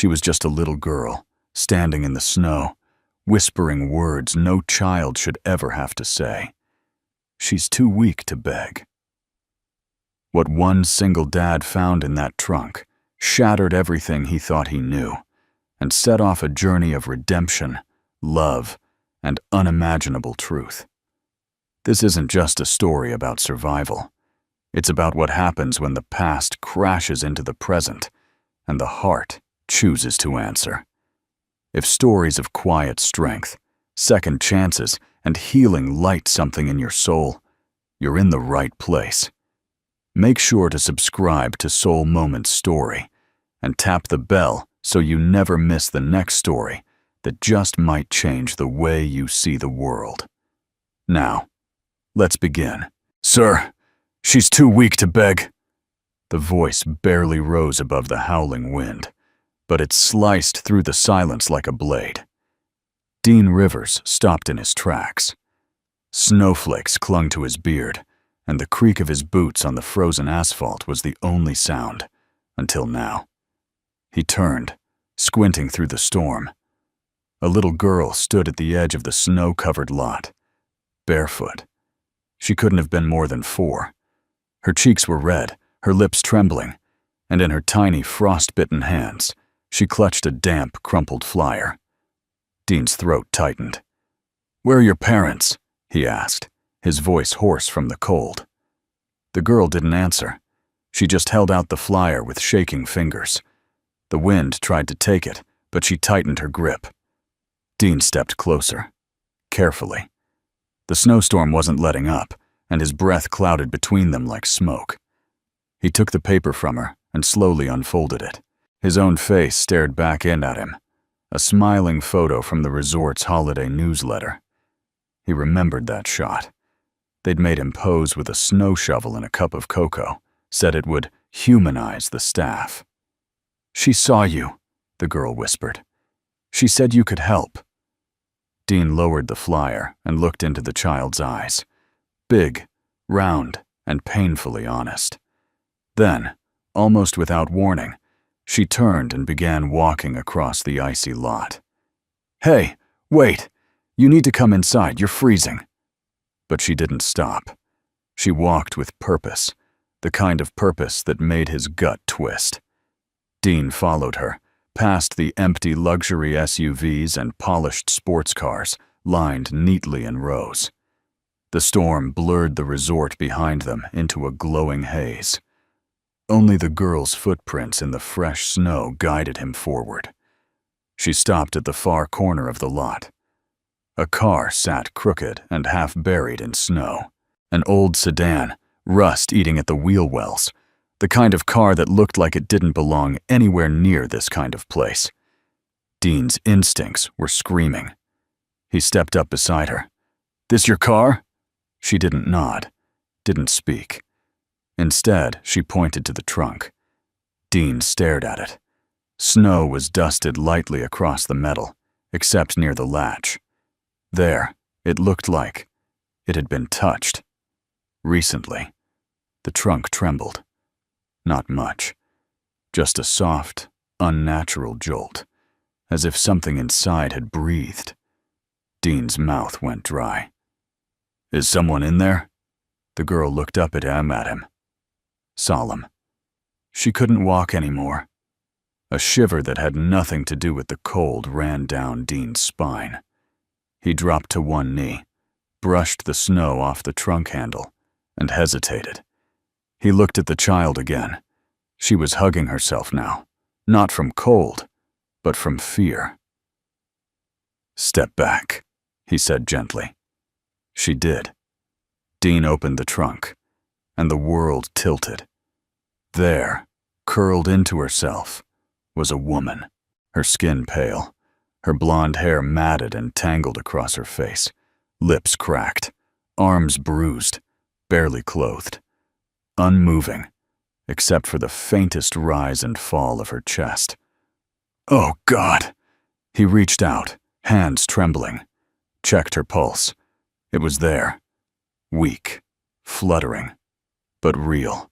She was just a little girl, standing in the snow, whispering words no child should ever have to say. She's too weak to beg. What one single dad found in that trunk shattered everything he thought he knew and set off a journey of redemption, love, and unimaginable truth. This isn't just a story about survival. It's about what happens when the past crashes into the present and the heart chooses to answer. If stories of quiet strength, second chances, and healing light something in your soul, you're in the right place. Make sure to subscribe to Soul Moments Story and tap the bell so you never miss the next story that just might change the way you see the world. Now, let's begin. Sir, she's too weak to beg. The voice barely rose above the howling wind, but it sliced through the silence like a blade. Dean Rivers stopped in his tracks. Snowflakes clung to his beard, and the creak of his boots on the frozen asphalt was the only sound, until now. He turned, squinting through the storm. A little girl stood at the edge of the snow-covered lot, barefoot. She couldn't have been more than 4. Her cheeks were red, her lips trembling, and in her tiny frost-bitten hands, she clutched a damp, crumpled flyer. Dean's throat tightened. "Where are your parents?" he asked, his voice hoarse from the cold. The girl didn't answer. She just held out the flyer with shaking fingers. The wind tried to take it, but she tightened her grip. Dean stepped closer, carefully. The snowstorm wasn't letting up, and his breath clouded between them like smoke. He took the paper from her and slowly unfolded it. His own face stared back in at him, a smiling photo from the resort's holiday newsletter. He remembered that shot. They'd made him pose with a snow shovel and a cup of cocoa, said it would humanize the staff. "She saw you," the girl whispered. "She said you could help." Dean lowered the flyer and looked into the child's eyes, big, round, and painfully honest. Then, almost without warning, she turned and began walking across the icy lot. "Hey, wait! You need to come inside, you're freezing." But she didn't stop. She walked with purpose, the kind of purpose that made his gut twist. Dean followed her, past the empty luxury SUVs and polished sports cars lined neatly in rows. The storm blurred the resort behind them into a glowing haze. Only the girl's footprints in the fresh snow guided him forward. She stopped at the far corner of the lot. A car sat crooked and half buried in snow. An old sedan, rust eating at the wheel wells, the kind of car that looked like it didn't belong anywhere near this kind of place. Dean's instincts were screaming. He stepped up beside her. "This your car?" She didn't nod, didn't speak. Instead, she pointed to the trunk. Dean stared at it. Snow was dusted lightly across the metal, except near the latch. There, it looked like it had been touched. Recently. The trunk trembled. Not much. Just a soft, unnatural jolt, as if something inside had breathed. Dean's mouth went dry. "Is someone in there?" The girl looked up at him. Solemn. She couldn't walk anymore. A shiver that had nothing to do with the cold ran down Dean's spine. He dropped to one knee, brushed the snow off the trunk handle, and hesitated. He looked at the child again. She was hugging herself now, not from cold, but from fear. "Step back," he said gently. She did. Dean opened the trunk, and the world tilted. There, curled into herself, was a woman, her skin pale, her blonde hair matted and tangled across her face, lips cracked, arms bruised, barely clothed, unmoving, except for the faintest rise and fall of her chest. "Oh, God!" He reached out, hands trembling, checked her pulse. It was there, weak, fluttering, but real.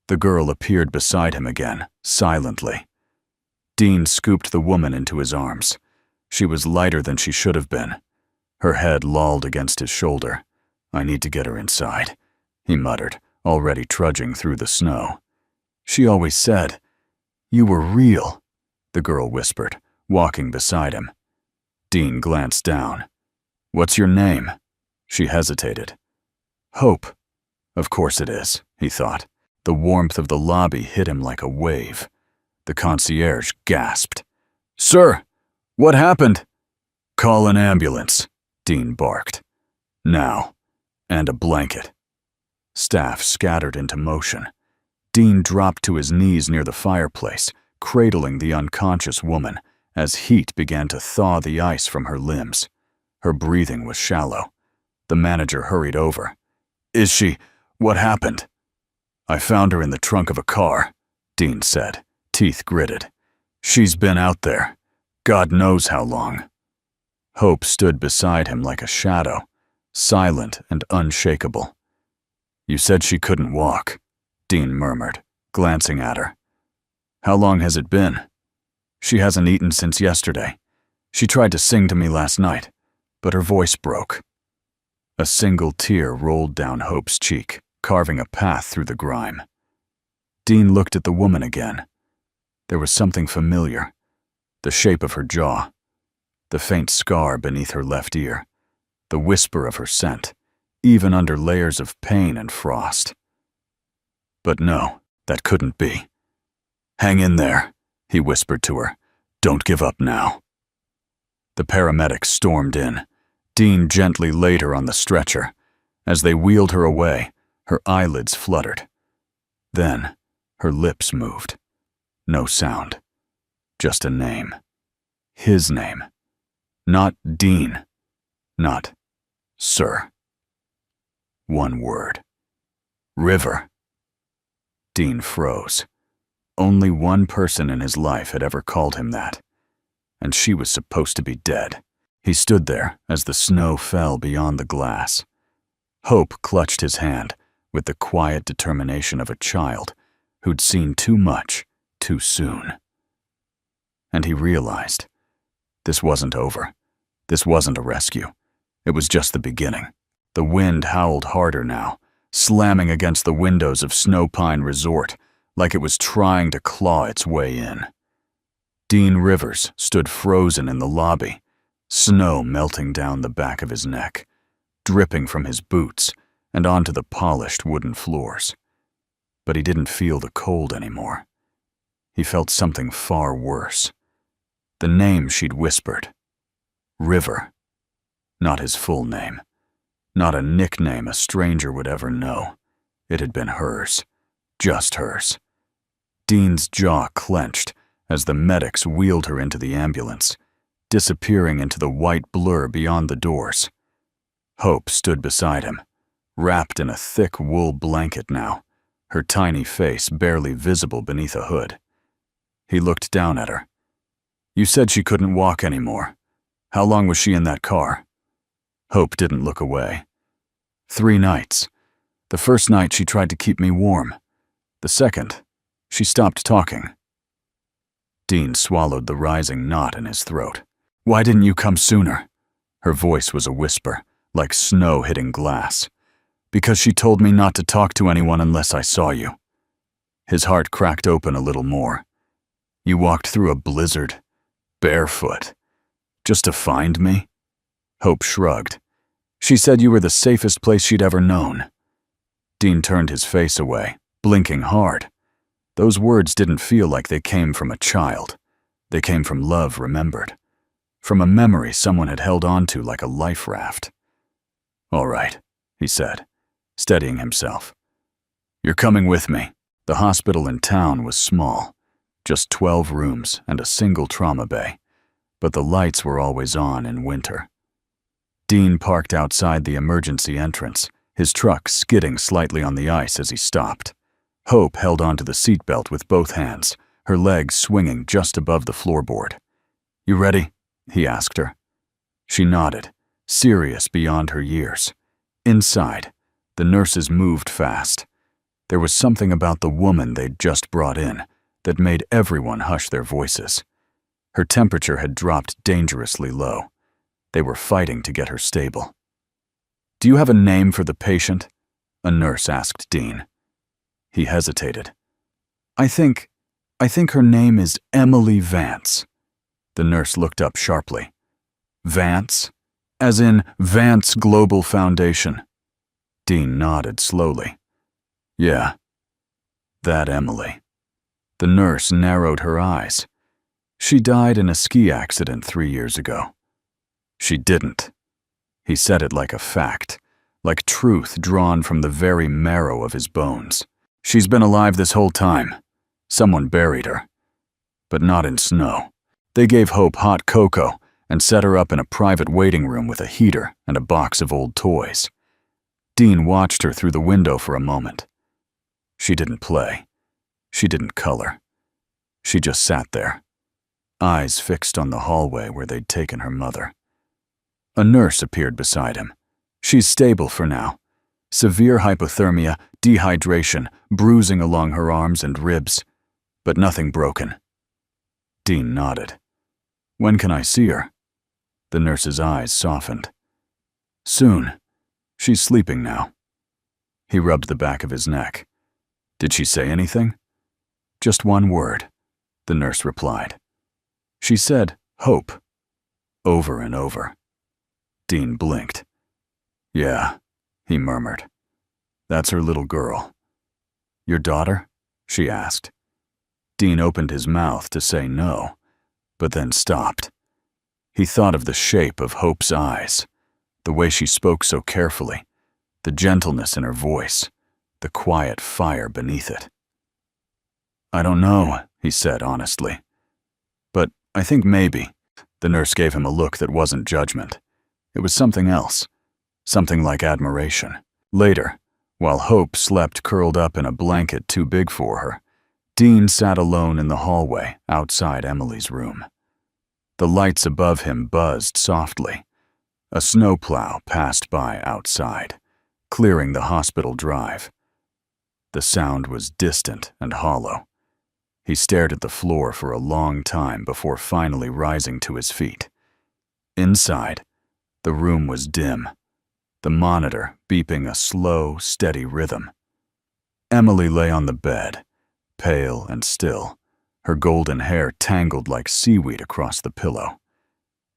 The girl appeared beside him again, silently. Dean scooped the woman into his arms. She was lighter than she should have been. Her head lolled against his shoulder. "I need to get her inside," he muttered, already trudging through the snow. "She always said, 'You were real,'" the girl whispered, walking beside him. Dean glanced down. "What's your name?" She hesitated. "Hope." "Of course it is," he thought. The warmth of the lobby hit him like a wave. The concierge gasped. "Sir, what happened?" "Call an ambulance," Dean barked. "Now. And a blanket." Staff scattered into motion. Dean dropped to his knees near the fireplace, cradling the unconscious woman as heat began to thaw the ice from her limbs. Her breathing was shallow. The manager hurried over. "Is she? What happened?" "I found her in the trunk of a car," Dean said, teeth gritted. "She's been out there. God knows how long." Hope stood beside him like a shadow, silent and unshakable. "You said she couldn't walk," Dean murmured, glancing at her. "How long has it been?" "She hasn't eaten since yesterday. She tried to sing to me last night, but her voice broke." A single tear rolled down Hope's cheek, carving a path through the grime. Dean looked at the woman again. There was something familiar. The shape of her jaw, the faint scar beneath her left ear, the whisper of her scent, even under layers of pain and frost. But no, that couldn't be. "Hang in there," he whispered to her. "Don't give up now." The paramedics stormed in. Dean gently laid her on the stretcher. As they wheeled her away, her eyelids fluttered. Then, her lips moved. No sound. Just a name. His name. Not Dean. Not Sir. One word. River. Dean froze. Only one person in his life had ever called him that, and she was supposed to be dead. He stood there as the snow fell beyond the glass. Hope clutched his hand with the quiet determination of a child who'd seen too much too soon. And he realized this wasn't over. This wasn't a rescue. It was just the beginning. The wind howled harder now, slamming against the windows of Snowpine Resort like it was trying to claw its way in. Dean Rivers stood frozen in the lobby, snow melting down the back of his neck, dripping from his boots and onto the polished wooden floors. But he didn't feel the cold anymore. He felt something far worse. The name she'd whispered. River. Not his full name. Not a nickname a stranger would ever know. It had been hers. Just hers. Dean's jaw clenched as the medics wheeled her into the ambulance, disappearing into the white blur beyond the doors. Hope stood beside him, wrapped in a thick wool blanket now, her tiny face barely visible beneath a hood. He looked down at her. "You said she couldn't walk anymore. How long was she in that car?" Hope didn't look away. 3 nights. The first night she tried to keep me warm. The second, she stopped talking. Dean swallowed the rising knot in his throat. "Why didn't you come sooner?" Her voice was a whisper, like snow hitting glass. "Because she told me not to talk to anyone unless I saw you." His heart cracked open a little more. "You walked through a blizzard, barefoot, just to find me?" Hope shrugged. "She said you were the safest place she'd ever known." Dean turned his face away, blinking hard. Those words didn't feel like they came from a child. They came from love remembered. From a memory someone had held on to like a life raft. "All right," he said, steadying himself. "You're coming with me." The hospital in town was small, just 12 rooms and a single trauma bay, but the lights were always on in winter. Dean parked outside the emergency entrance, his truck skidding slightly on the ice as he stopped. Hope held onto the seatbelt with both hands, her legs swinging just above the floorboard. "You ready?" he asked her. She nodded, serious beyond her years. Inside, the nurses moved fast. There was something about the woman they'd just brought in that made everyone hush their voices. Her temperature had dropped dangerously low. They were fighting to get her stable. "Do you have a name for the patient?" a nurse asked Dean. He hesitated. I think her name is Emily Vance." The nurse looked up sharply. "Vance? As in Vance Global Foundation?" Dean nodded slowly. "Yeah, that Emily." The nurse narrowed her eyes. "She died in a ski accident 3 years ago." "She didn't." He said it like a fact, like truth drawn from the very marrow of his bones. "She's been alive this whole time. Someone buried her. But not in snow. They gave Hope hot cocoa and set her up in a private waiting room with a heater and a box of old toys." Dean watched her through the window for a moment. She didn't play. She didn't color. She just sat there, eyes fixed on the hallway where they'd taken her mother. A nurse appeared beside him. "She's stable for now. Severe hypothermia, dehydration, bruising along her arms and ribs, but nothing broken." Dean nodded. "When can I see her?" The nurse's eyes softened. "Soon. She's sleeping now." He rubbed the back of his neck. "Did she say anything?" "Just one word," the nurse replied. "She said, 'Hope,' over and over." Dean blinked. "Yeah," he murmured. "That's her little girl." "Your daughter?" she asked. Dean opened his mouth to say no, but then stopped. He thought of the shape of Hope's eyes, the way she spoke so carefully, the gentleness in her voice, the quiet fire beneath it. "I don't know," he said honestly. "But I think maybe." The nurse gave him a look that wasn't judgment. It was something else, something like admiration. Later, while Hope slept curled up in a blanket too big for her, Dean sat alone in the hallway outside Emily's room. The lights above him buzzed softly. A snowplow passed by outside, clearing the hospital drive. The sound was distant and hollow. He stared at the floor for a long time before finally rising to his feet. Inside, the room was dim, the monitor beeping a slow, steady rhythm. Emily lay on the bed, pale and still, her golden hair tangled like seaweed across the pillow.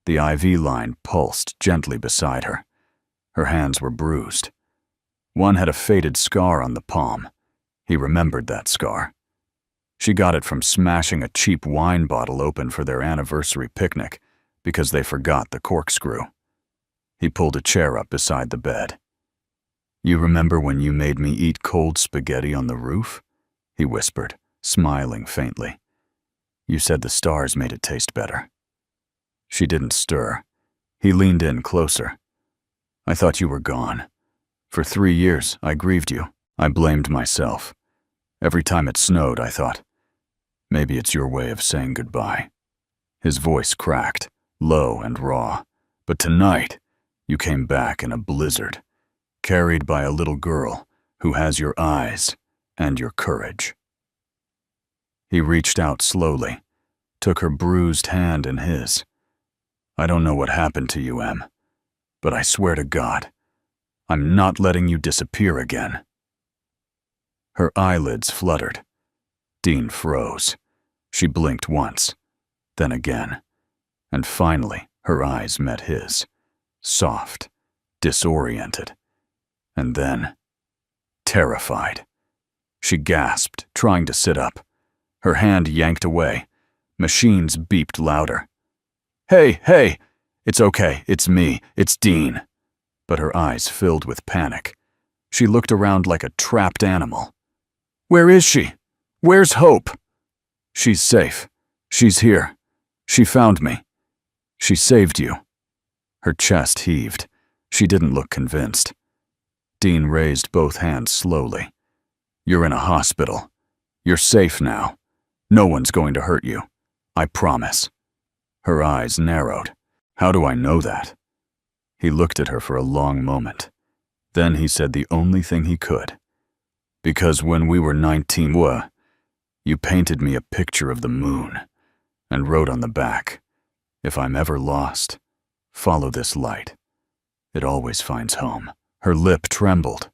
The IV line pulsed gently beside her. Her hands were bruised. One had a faded scar on the palm. He remembered that scar. She got it from smashing a cheap wine bottle open for their anniversary picnic because they forgot the corkscrew. He pulled a chair up beside the bed. "You remember when you made me eat cold spaghetti on the roof?" he whispered, smiling faintly. "You said the stars made it taste better." She didn't stir. He leaned in closer. "I thought you were gone. For 3 years, I grieved you. I blamed myself. Every time it snowed, I thought, maybe it's your way of saying goodbye." His voice cracked, low and raw. "But tonight, you came back in a blizzard, carried by a little girl who has your eyes and your courage." He reached out slowly, took her bruised hand in his. "I don't know what happened to you, Em, but I swear to God, I'm not letting you disappear again." Her eyelids fluttered. Dean froze. She blinked once, then again, and finally her eyes met his, soft, disoriented, and then terrified. She gasped, trying to sit up. Her hand yanked away. Machines beeped louder. Hey, hey! It's okay, it's me, it's Dean." But her eyes filled with panic. She looked around like a trapped animal. "Where is she? Where's Hope?" "She's safe. She's here. She found me. She saved you." Her chest heaved. She didn't look convinced. Dean raised both hands slowly. "You're in a hospital. You're safe now. No one's going to hurt you. I promise." Her eyes narrowed. "How do I know that?" He looked at her for a long moment. Then he said the only thing he could. "Because when we were 19, you painted me a picture of the moon, and wrote on the back, "If I'm ever lost, follow this light. It always finds home." Her lip trembled.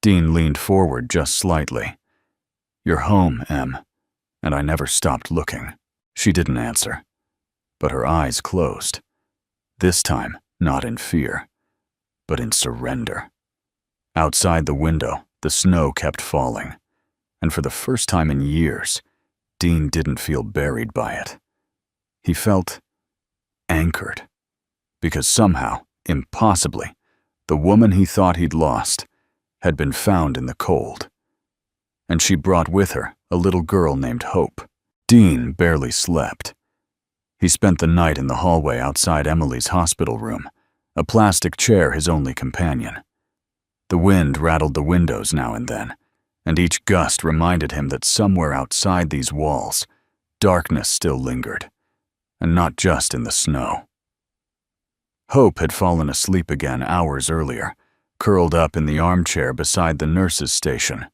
Dean leaned forward just slightly. "You're home, Em, and I never stopped looking." She didn't answer, but her eyes closed. This time, not in fear, but in surrender. Outside the window, the snow kept falling, and for the first time in years, Dean didn't feel buried by it. He felt anchored, because somehow, impossibly, the woman he thought he'd lost had been found in the cold. And she brought with her a little girl named Hope. Dean barely slept. He spent the night in the hallway outside Emily's hospital room, a plastic chair his only companion. The wind rattled the windows now and then, and each gust reminded him that somewhere outside these walls, darkness still lingered, and not just in the snow. Hope had fallen asleep again hours earlier, curled up in the armchair beside the nurse's station,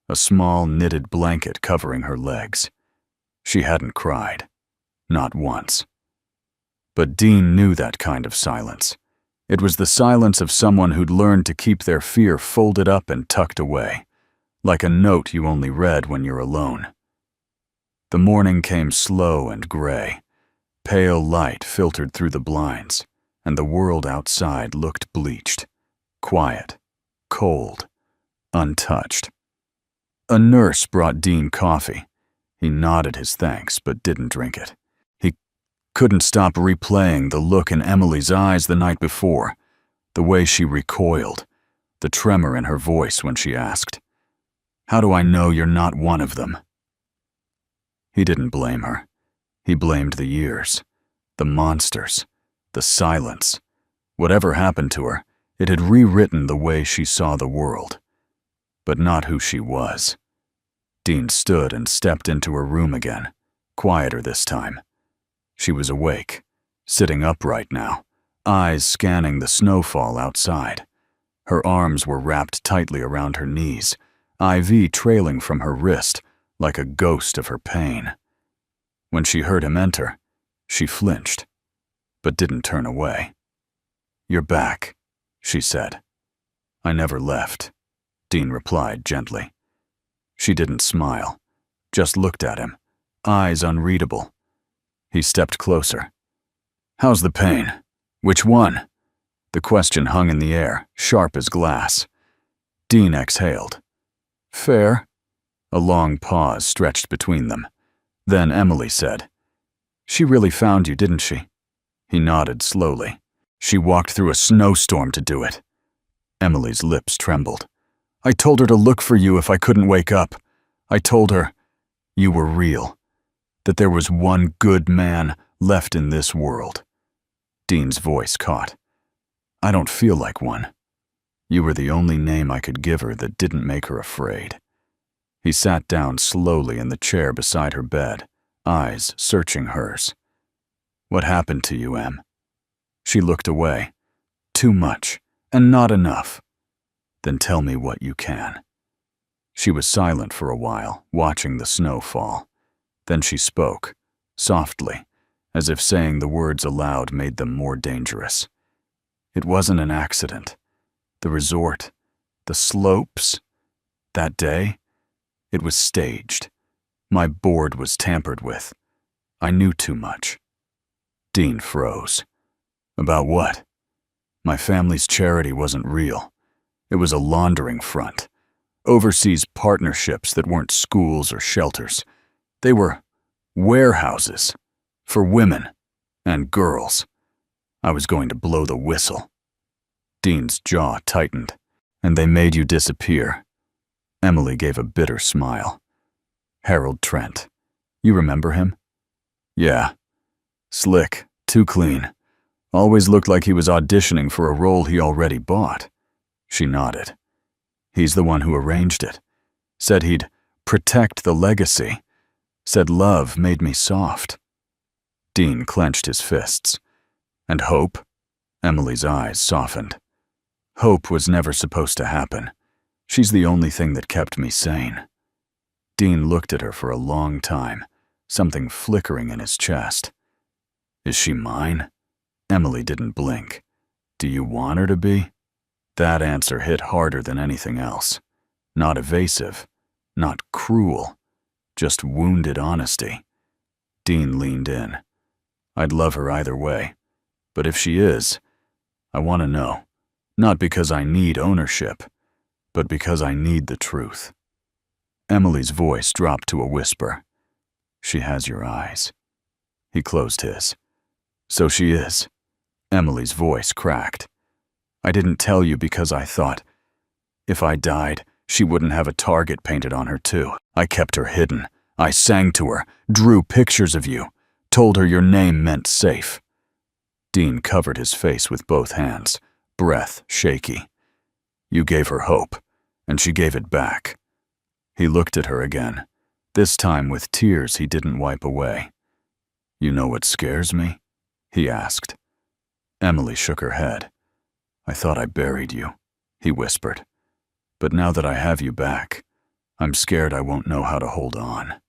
a small knitted blanket covering her legs. She hadn't cried, not once. But Dean knew that kind of silence. It was the silence of someone who'd learned to keep their fear folded up and tucked away, like a note you only read when you're alone. The morning came slow and gray. Pale light filtered through the blinds, and the world outside looked bleached, quiet, cold, untouched. A nurse brought Dean coffee. He nodded his thanks, but didn't drink it. He couldn't stop replaying the look in Emily's eyes the night before, the way she recoiled, the tremor in her voice when she asked, "How do I know you're not one of them?" He didn't blame her. He blamed the years, the monsters, the silence. Whatever happened to her, it had rewritten the way she saw the world, but not who she was. Dean stood and stepped into her room again, quieter this time. She was awake, sitting upright now, eyes scanning the snowfall outside. Her arms were wrapped tightly around her knees, IV trailing from her wrist like a ghost of her pain. When she heard him enter, she flinched, but didn't turn away. "You're back," she said. "I never left," Dean replied gently. She didn't smile, just looked at him, eyes unreadable. He stepped closer. "How's the pain? Which one?" The question hung in the air, sharp as glass. Dean exhaled. "Fair." A long pause stretched between them. Then Emily said, "She really found you, didn't she?" He nodded slowly. "She walked through a snowstorm to do it." Emily's lips trembled. "I told her to look for you if I couldn't wake up. I told her you were real, that there was one good man left in this world." Dean's voice caught. "I don't feel like one. You were the only name I could give her that didn't make her afraid." He sat down slowly in the chair beside her bed, eyes searching hers. "What happened to you, Em?" She looked away. "Too much, and not enough." "Then tell me what you can." She was silent for a while, watching the snow fall. Then she spoke, softly, as if saying the words aloud made them more dangerous. "It wasn't an accident. The resort, the slopes, that day, it was staged. My board was tampered with. I knew too much." Dean froze. "About what?" "My family's charity wasn't real. It was a laundering front. Overseas partnerships that weren't schools or shelters. They were warehouses for women and girls. I was going to blow the whistle." Dean's jaw tightened. "And they made you disappear." Emily gave a bitter smile. "Harold Trent. You remember him?" "Yeah. Slick, too clean. Always looked like he was auditioning for a role he already bought." She nodded. "He's the one who arranged it. Said he'd protect the legacy. Said love made me soft." Dean clenched his fists. "And Hope?" Emily's eyes softened. "Hope was never supposed to happen. She's the only thing that kept me sane." Dean looked at her for a long time, something flickering in his chest. Is she mine? Emily didn't blink. Do you want her to be? That answer hit harder than anything else. Not evasive, not cruel, just wounded honesty. Dean leaned in. I'd love her either way, but if she is, I want to know. Not because I need ownership, but because I need the truth. Emily's voice dropped to a whisper. She has your eyes. He closed his. So she is. Emily's voice cracked. I didn't tell you because I thought, if I died, she wouldn't have a target painted on her too. I kept her hidden. I sang to her, drew pictures of you, told her your name meant safe. Dean covered his face with both hands, breath shaky. You gave her hope, and she gave it back. He looked at her again, this time with tears he didn't wipe away. You know what scares me? He asked. Emily shook her head. I thought I buried you, he whispered. But now that I have you back, I'm scared I won't know how to hold on.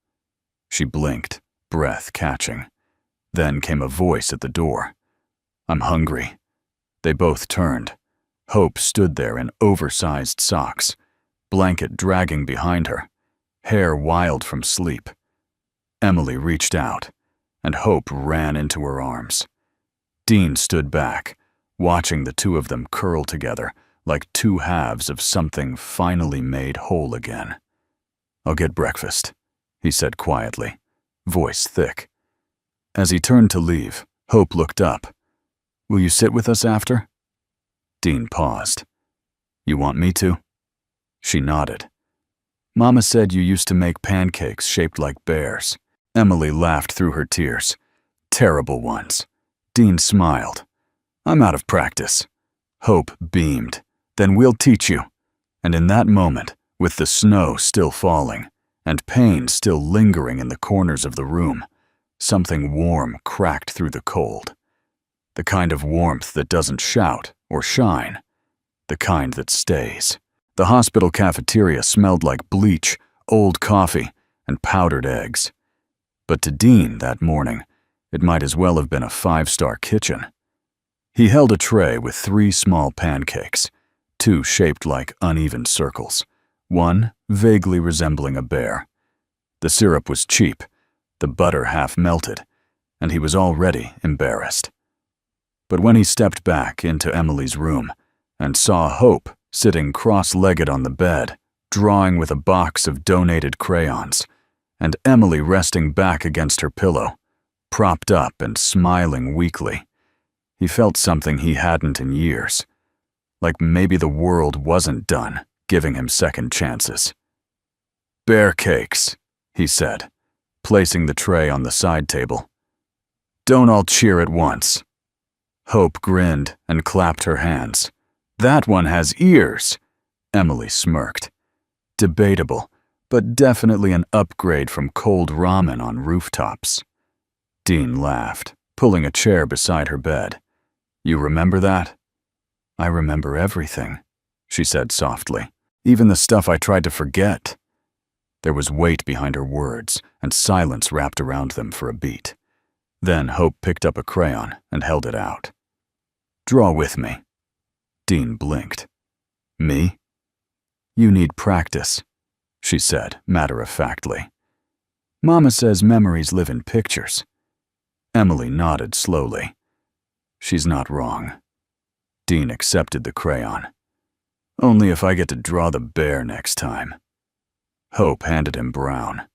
She blinked, breath catching. Then came a voice at the door. I'm hungry. They both turned. Hope stood there in oversized socks, blanket dragging behind her, hair wild from sleep. Emily reached out, and Hope ran into her arms. Dean stood back, watching the two of them curl together like two halves of something finally made whole again. I'll get breakfast, he said quietly, voice thick. As he turned to leave, Hope looked up. Will you sit with us after? Dean paused. You want me to? She nodded. Mama said you used to make pancakes shaped like bears. Emily laughed through her tears. Terrible ones. Dean smiled. I'm out of practice. Hope beamed. Then we'll teach you. And in that moment, with the snow still falling, and pain still lingering in the corners of the room, something warm cracked through the cold. The kind of warmth that doesn't shout or shine. The kind that stays. The hospital cafeteria smelled like bleach, old coffee, and powdered eggs. But to Dean that morning, it might as well have been a five-star kitchen. He held a tray with 3 small pancakes, 2 shaped like uneven circles, one vaguely resembling a bear. The syrup was cheap, the butter half melted, and he was already embarrassed. But when he stepped back into Emily's room and saw Hope sitting cross-legged on the bed, drawing with a box of donated crayons, and Emily resting back against her pillow, propped up and smiling weakly, he felt something he hadn't in years, like maybe the world wasn't done giving him second chances. Bear cakes, he said, placing the tray on the side table. Don't all cheer at once. Hope grinned and clapped her hands. That one has ears, Emily smirked. Debatable, but definitely an upgrade from cold ramen on rooftops. Dean laughed, pulling a chair beside her bed. You remember that? I remember everything, she said softly, even the stuff I tried to forget. There was weight behind her words, and silence wrapped around them for a beat. Then Hope picked up a crayon and held it out. Draw with me. Dean blinked. Me? You need practice, she said matter-of-factly. Mama says memories live in pictures. Emily nodded slowly. She's not wrong. Dean accepted the crayon. Only if I get to draw the bear next time. Hope handed him brown.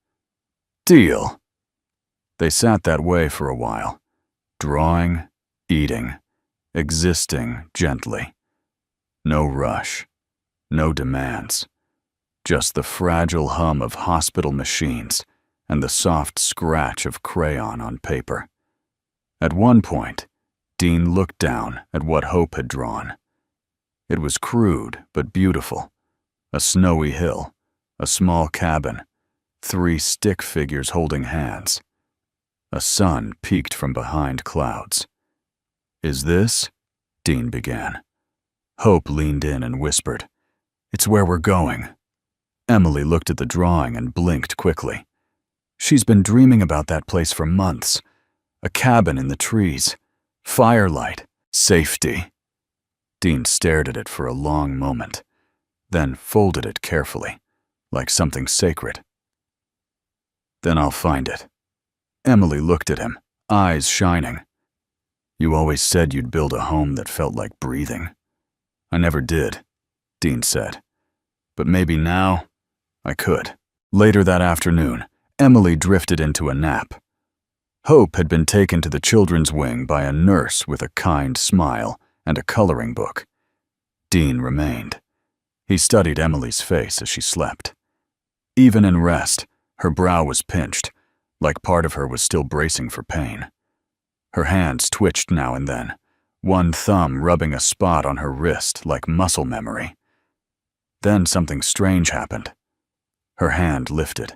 Deal. They sat that way for a while, drawing, eating, existing gently. No rush, no demands, just the fragile hum of hospital machines and the soft scratch of crayon on paper. At one point, Dean looked down at what Hope had drawn. It was crude but beautiful. A snowy hill, a small cabin, 3 stick figures holding hands. A sun peeked from behind clouds. Is this? Dean began. Hope leaned in and whispered, It's where we're going. Emily looked at the drawing and blinked quickly. She's been dreaming about that place for months. A cabin in the trees. Firelight. Safety. Dean stared at it for a long moment, then folded it carefully, like something sacred. Then I'll find it. Emily looked at him, eyes shining. You always said you'd build a home that felt like breathing. I never did, Dean said. But maybe now, I could. Later that afternoon, Emily drifted into a nap. Hope had been taken to the children's wing by a nurse with a kind smile and a coloring book. Dean remained. He studied Emily's face as she slept. Even in rest, her brow was pinched, like part of her was still bracing for pain. Her hands twitched now and then, one thumb rubbing a spot on her wrist like muscle memory. Then something strange happened. Her hand lifted,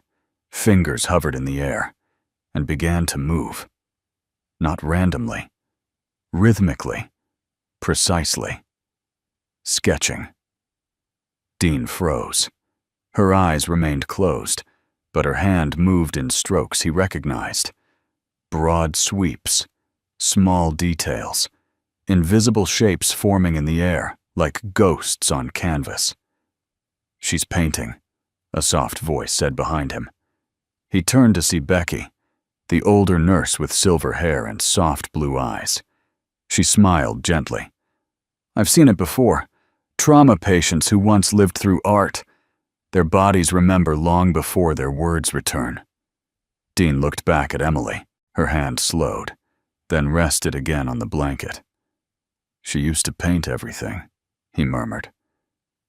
fingers hovered in the air, and began to move. Not randomly, rhythmically, precisely. Sketching. Dean froze. Her eyes remained closed, but her hand moved in strokes he recognized. Broad sweeps, small details, invisible shapes forming in the air like ghosts on canvas. She's painting, a soft voice said behind him. He turned to see Becky, the older nurse with silver hair and soft blue eyes. She smiled gently. I've seen it before. Trauma patients who once lived through art. Their bodies remember long before their words return. Dean looked back at Emily. Her hand slowed, then rested again on the blanket. She used to paint everything, he murmured.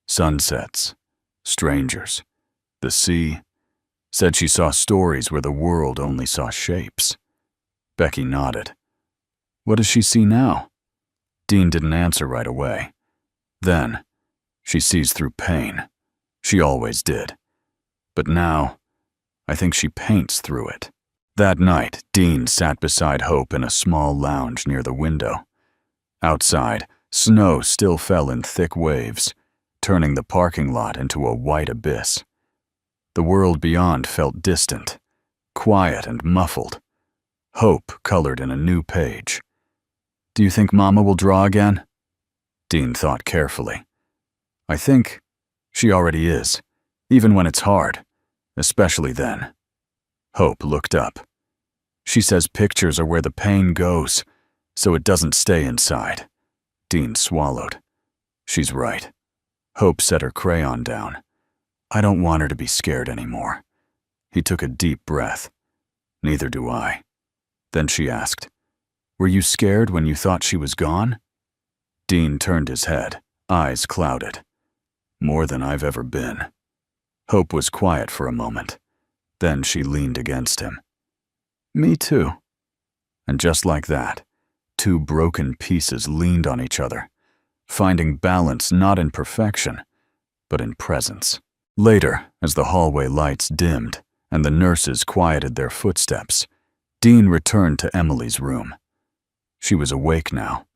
Sunsets, strangers, the sea. Said she saw stories where the world only saw shapes. Becky nodded. What does she see now? Dean didn't answer right away. Then, she sees through pain. She always did. But now, I think she paints through it. That night, Dean sat beside Hope in a small lounge near the window. Outside, snow still fell in thick waves, turning the parking lot into a white abyss. The world beyond felt distant, quiet and muffled. Hope colored in a new page. Do you think Mama will draw again? Dean thought carefully. I think she already is, even when it's hard, especially then. Hope looked up. She says pictures are where the pain goes, so it doesn't stay inside. Dean swallowed. She's right. Hope set her crayon down. I don't want her to be scared anymore. He took a deep breath. Neither do I. Then she asked, Were you scared when you thought she was gone? Dean turned his head, eyes clouded. More than I've ever been. Hope was quiet for a moment. Then she leaned against him. Me too. And just like that, two broken pieces leaned on each other, finding balance not in perfection, but in presence. Later, as the hallway lights dimmed and the nurses quieted their footsteps, Dean returned to Emily's room. She was awake now,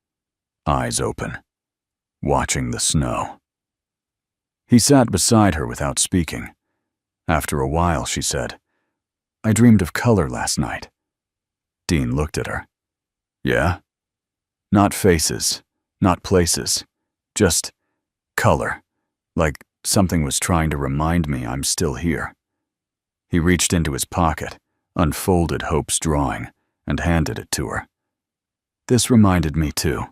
eyes open, watching the snow. He sat beside her without speaking. After a while, she said, I dreamed of color last night. Dean looked at her. Yeah? Not faces, not places, just color, like something was trying to remind me I'm still here. He reached into his pocket, unfolded Hope's drawing, and handed it to her. This reminded me too.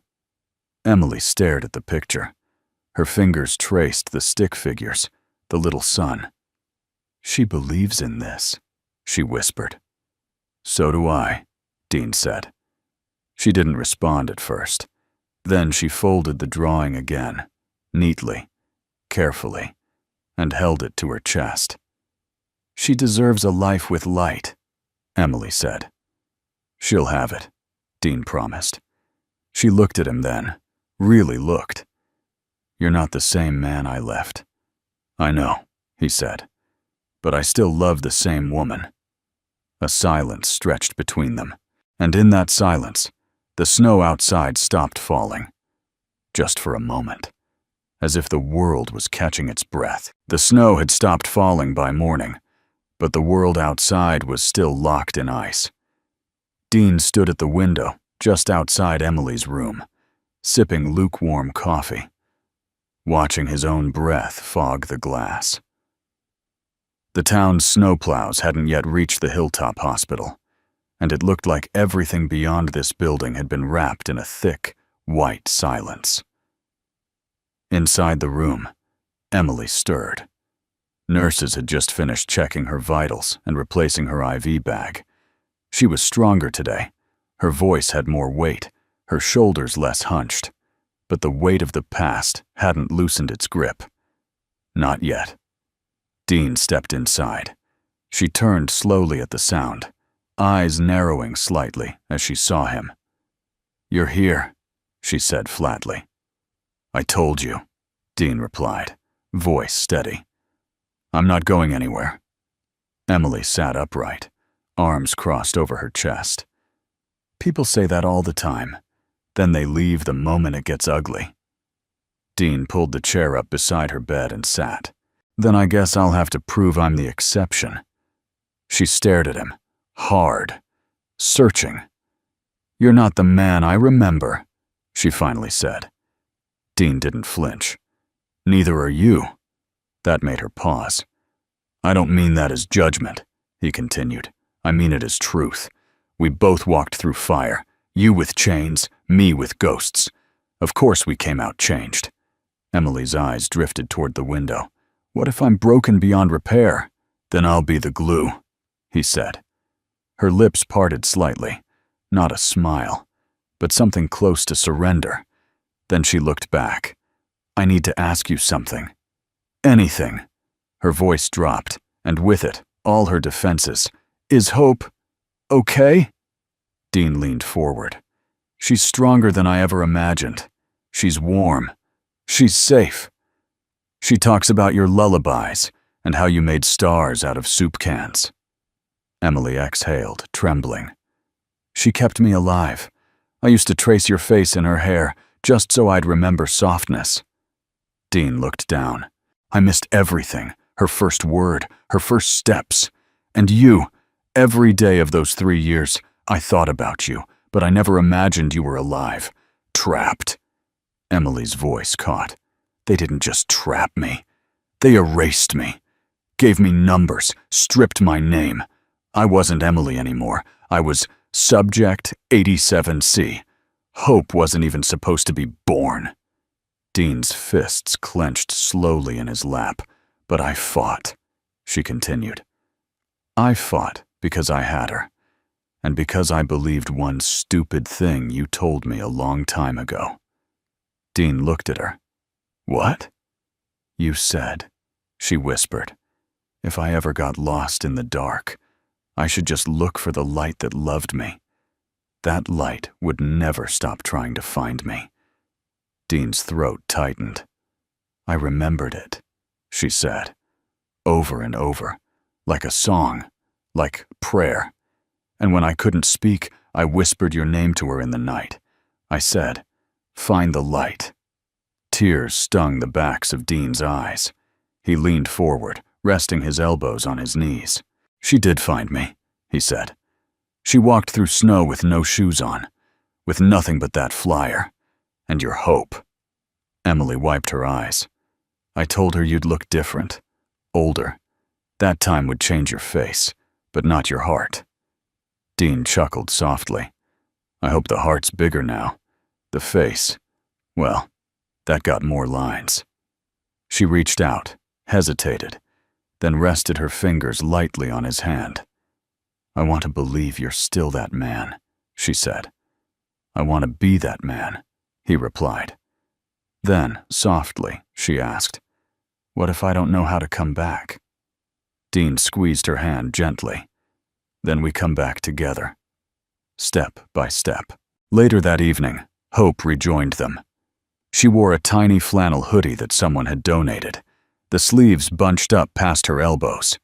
Emily stared at the picture. Her fingers traced the stick figures, the little sun. She believes in this, she whispered. So do I, Dean said. She didn't respond at first. Then she folded the drawing again, neatly, carefully, and held it to her chest. She deserves a life with light, Emily said. She'll have it, Dean promised. She looked at him then, really looked. You're not the same man I left. I know, he said, but I still love the same woman. A silence stretched between them, and in that silence, the snow outside stopped falling. Just for a moment. As if the world was catching its breath. The snow had stopped falling by morning, but the world outside was still locked in ice. Dean stood at the window, just outside Emily's room, sipping lukewarm coffee, watching his own breath fog the glass. The town's snowplows hadn't yet reached the Hilltop Hospital, and it looked like everything beyond this building had been wrapped in a thick, white silence. Inside the room, Emily stirred. Nurses had just finished checking her vitals and replacing her IV bag. She was stronger today. Her voice had more weight, her shoulders less hunched, but the weight of the past hadn't loosened its grip. Not yet. Dean stepped inside. She turned slowly at the sound, eyes narrowing slightly as she saw him. "You're here," she said flatly. "I told you," Dean replied, voice steady. "I'm not going anywhere." Emily sat upright, arms crossed over her chest. People say that all the time. Then they leave the moment it gets ugly. Dean pulled the chair up beside her bed and sat. "Then I guess I'll have to prove I'm the exception." She stared at him, hard, searching. "You're not the man I remember," she finally said. Dean didn't flinch. "Neither are you." That made her pause. "I don't mean that as judgment," he continued. "I mean it as truth. We both walked through fire, you with chains, me with ghosts. Of course we came out changed." Emily's eyes drifted toward the window. "What if I'm broken beyond repair? Then I'll be the glue," he said. Her lips parted slightly, not a smile, but something close to surrender. Then she looked back. "I need to ask you something. Anything." Her voice dropped, and with it, all her defenses. "Is Hope okay?" Dean leaned forward. "She's stronger than I ever imagined. She's warm. She's safe. She talks about your lullabies and how you made stars out of soup cans." Emily exhaled, trembling. "She kept me alive. I used to trace your face in her hair just so I'd remember softness." Dean looked down. "I missed everything, her first word, her first steps. And you, every day of those 3 years, I thought about you, but I never imagined you were alive. Trapped." Emily's voice caught. "They didn't just trap me. They erased me. Gave me numbers, stripped my name. I wasn't Emily anymore. I was Subject 87C. Hope wasn't even supposed to be born." Dean's fists clenched slowly in his lap. "But I fought," she continued. "I fought because I had her, and because I believed one stupid thing you told me a long time ago." Dean looked at her. "What?" "You said," she whispered, "if I ever got lost in the dark, I should just look for the light that loved me. That light would never stop trying to find me." Dean's throat tightened. "I remembered it," she said, over and over, like a song, like prayer. "And when I couldn't speak, I whispered your name to her in the night. I said, 'Find the light.'" Tears stung the backs of Dean's eyes. He leaned forward, resting his elbows on his knees. "She did find me," he said. "She walked through snow with no shoes on, with nothing but that flyer, and your hope." Emily wiped her eyes. "I told her you'd look different, older. That time would change your face, but not your heart." Dean chuckled softly. "I hope the heart's bigger now. The face, well, that got more lines." She reached out, hesitated, then rested her fingers lightly on his hand. "I want to believe you're still that man," she said. "I want to be that man," he replied. Then, softly, she asked, "What if I don't know how to come back?" Dean squeezed her hand gently. "Then we come back together, step by step." Later that evening, Hope rejoined them. She wore a tiny flannel hoodie that someone had donated, the sleeves bunched up past her elbows.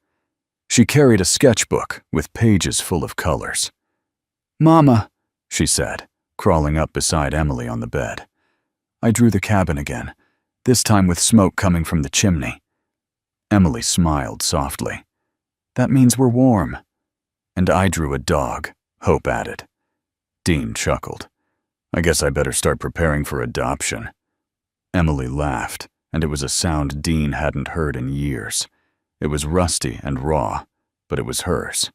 She carried a sketchbook with pages full of colors. "Mama," she said, crawling up beside Emily on the bed. "I drew the cabin again, this time with smoke coming from the chimney." Emily smiled softly. That means we're warm. And I drew a dog, Hope added. Dean chuckled. I guess I better start preparing for adoption. Emily laughed, and it was a sound Dean hadn't heard in years. It was rusty and raw, but it was hers.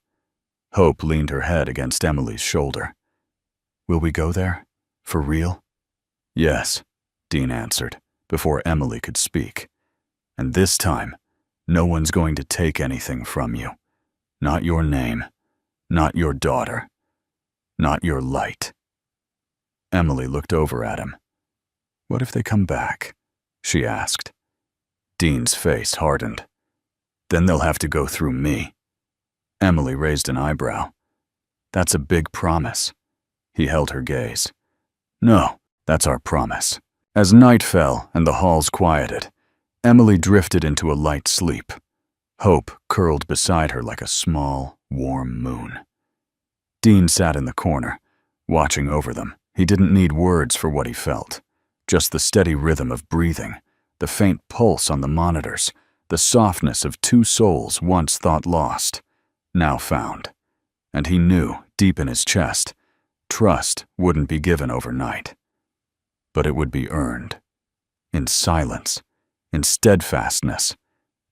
Hope leaned her head against Emily's shoulder. Will we go there? For real? Yes, Dean answered, before Emily could speak. And this time, no one's going to take anything from you. Not your name, not your daughter, not your light. Emily looked over at him. What if they come back? She asked. Dean's face hardened. Then they'll have to go through me. Emily raised an eyebrow. That's a big promise. He held her gaze. No, that's our promise. As night fell and the halls quieted, Emily drifted into a light sleep. Hope curled beside her like a small, warm moon. Dean sat in the corner, watching over them. He didn't need words for what he felt. Just the steady rhythm of breathing, the faint pulse on the monitors, the softness of two souls once thought lost, now found. And he knew, deep in his chest, trust wouldn't be given overnight. But it would be earned. In silence, in steadfastness,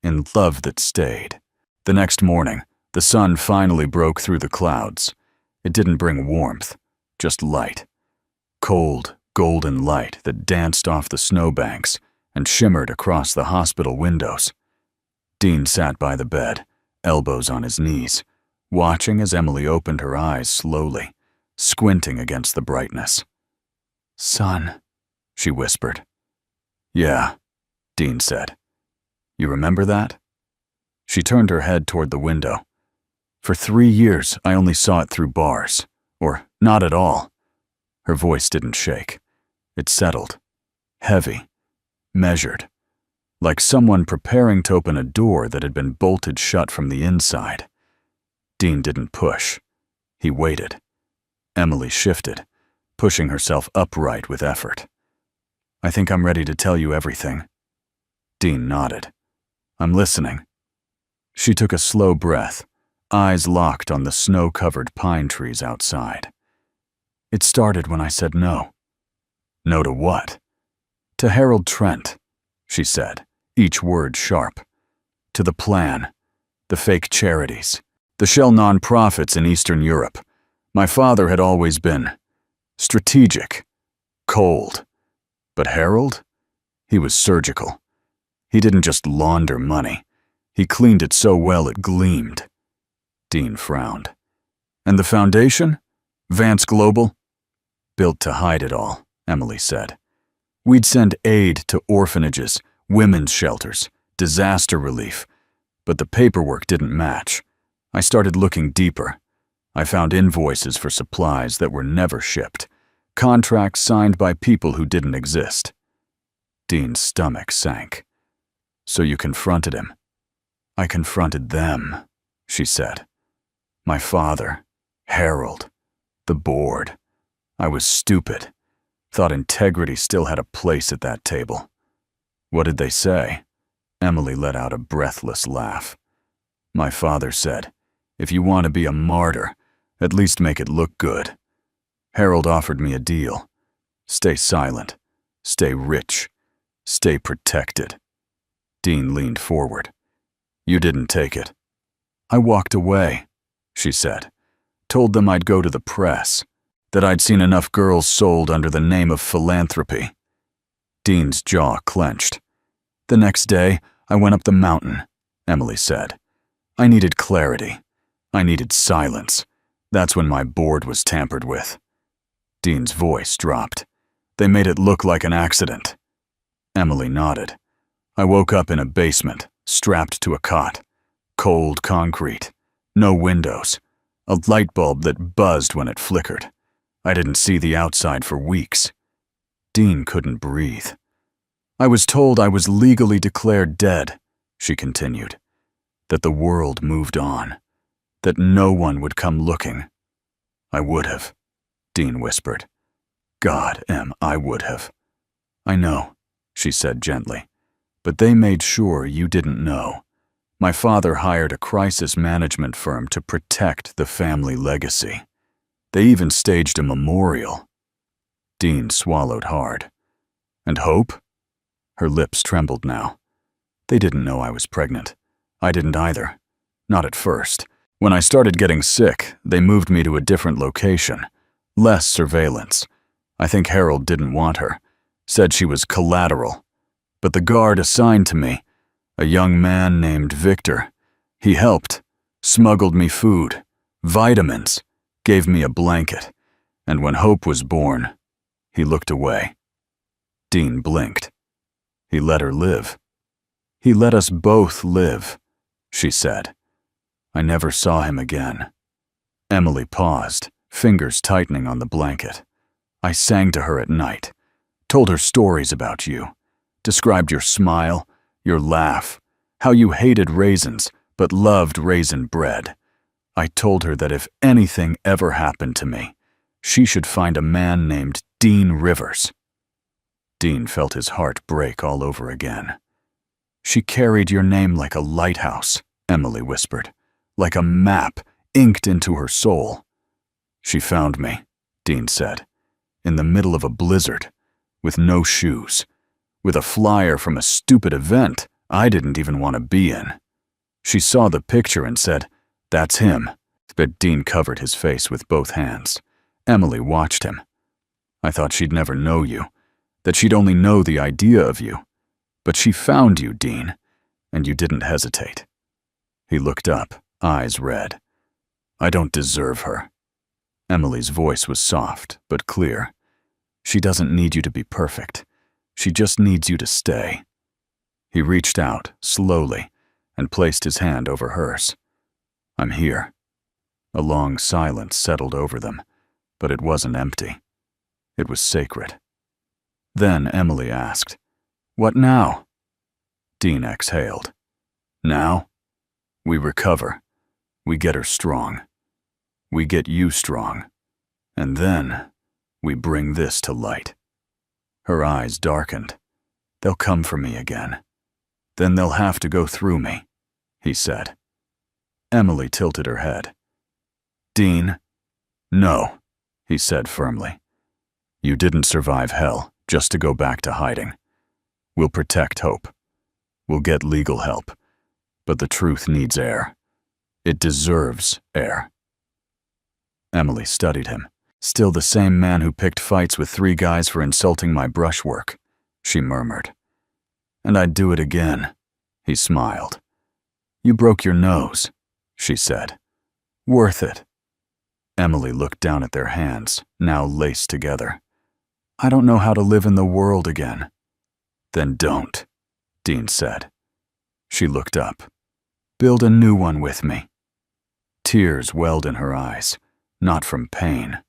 in love that stayed. The next morning, the sun finally broke through the clouds. It didn't bring warmth, just light. Cold, golden light that danced off the snowbanks and shimmered across the hospital windows. Dean sat by the bed, elbows on his knees, watching as Emily opened her eyes slowly, squinting against the brightness. Son, she whispered. Yeah, Dean said. You remember that? She turned her head toward the window. For 3 years, I only saw it through bars, or not at all. Her voice didn't shake. It settled, heavy, measured, like someone preparing to open a door that had been bolted shut from the inside. Dean didn't push. He waited. Emily shifted, pushing herself upright with effort. I think I'm ready to tell you everything. Dean nodded. I'm listening. She took a slow breath, eyes locked on the snow-covered pine trees outside. It started when I said no. No to what? To Harold Trent, she said, each word sharp. To the plan, the fake charities, the shell non-profits in Eastern Europe. My father had always been strategic, cold. But Harold? He was surgical. He didn't just launder money. He cleaned it so well it gleamed. Dean frowned. And the foundation? Vance Global? Built to hide it all, Emily said. We'd send aid to orphanages, women's shelters, disaster relief. But the paperwork didn't match. I started looking deeper. I found invoices for supplies that were never shipped, contracts signed by people who didn't exist. Dean's stomach sank. So you confronted him? I confronted them, she said. My father, Harold, the board. I was stupid. Thought integrity still had a place at that table. What did they say? Emily let out a breathless laugh. My father said, if you want to be a martyr, at least make it look good. Harold offered me a deal. Stay silent. Stay rich. Stay protected. Dean leaned forward. You didn't take it. I walked away, she said. Told them I'd go to the press, that I'd seen enough girls sold under the name of philanthropy. Dean's jaw clenched. The next day, I went up the mountain, Emily said. I needed clarity. I needed silence. That's when my board was tampered with. Dean's voice dropped. They made it look like an accident. Emily nodded. I woke up in a basement, strapped to a cot. Cold concrete. No windows. A light bulb that buzzed when it flickered. I didn't see the outside for weeks. Dean couldn't breathe. I was told I was legally declared dead, she continued. That the world moved on. That no one would come looking. I would have, Dean whispered. God, Em, I would have. I know, she said gently. But they made sure you didn't know. My father hired a crisis management firm to protect the family legacy. They even staged a memorial. Dean swallowed hard. And Hope? Her lips trembled now. They didn't know I was pregnant. I didn't either. Not at first. When I started getting sick, they moved me to a different location. Less surveillance. I think Harold didn't want her. Said she was collateral. But the guard assigned to me, a young man named Victor, he helped, smuggled me food, vitamins, gave me a blanket, and when Hope was born, he looked away. Dean blinked. He let her live. He let us both live, she said. I never saw him again. Emily paused, fingers tightening on the blanket. I sang to her at night, told her stories about you, described your smile, your laugh, how you hated raisins but loved raisin bread. I told her that if anything ever happened to me, she should find a man named Dean Rivers. Dean felt his heart break all over again. She carried your name like a lighthouse, Emily whispered, like a map inked into her soul. She found me, Dean said, in the middle of a blizzard, with no shoes, with a flyer from a stupid event I didn't even want to be in. She saw the picture and said, "That's him," but Dean covered his face with both hands. Emily watched him. I thought she'd never know you, that she'd only know the idea of you. But she found you, Dean, and you didn't hesitate. He looked up, eyes red. I don't deserve her. Emily's voice was soft, but clear. She doesn't need you to be perfect. She just needs you to stay. He reached out, slowly, and placed his hand over hers. I'm here. A long silence settled over them, but it wasn't empty. It was sacred. Then Emily asked, "What now?" Dean exhaled. Now? We recover. We get her strong. We get you strong. And then we bring this to light. Her eyes darkened. They'll come for me again. Then they'll have to go through me, he said. Emily tilted her head. Dean, no, he said firmly. You didn't survive hell just to go back to hiding. We'll protect Hope. We'll get legal help. But the truth needs air. It deserves air. Emily studied him. Still the same man who picked fights with 3 guys for insulting my brushwork, she murmured. And I'd do it again, he smiled. You broke your nose, she said. Worth it. Emily looked down at their hands, now laced together. I don't know how to live in the world again. Then don't, Dean said. She looked up. Build a new one with me. Tears welled in her eyes, not from pain,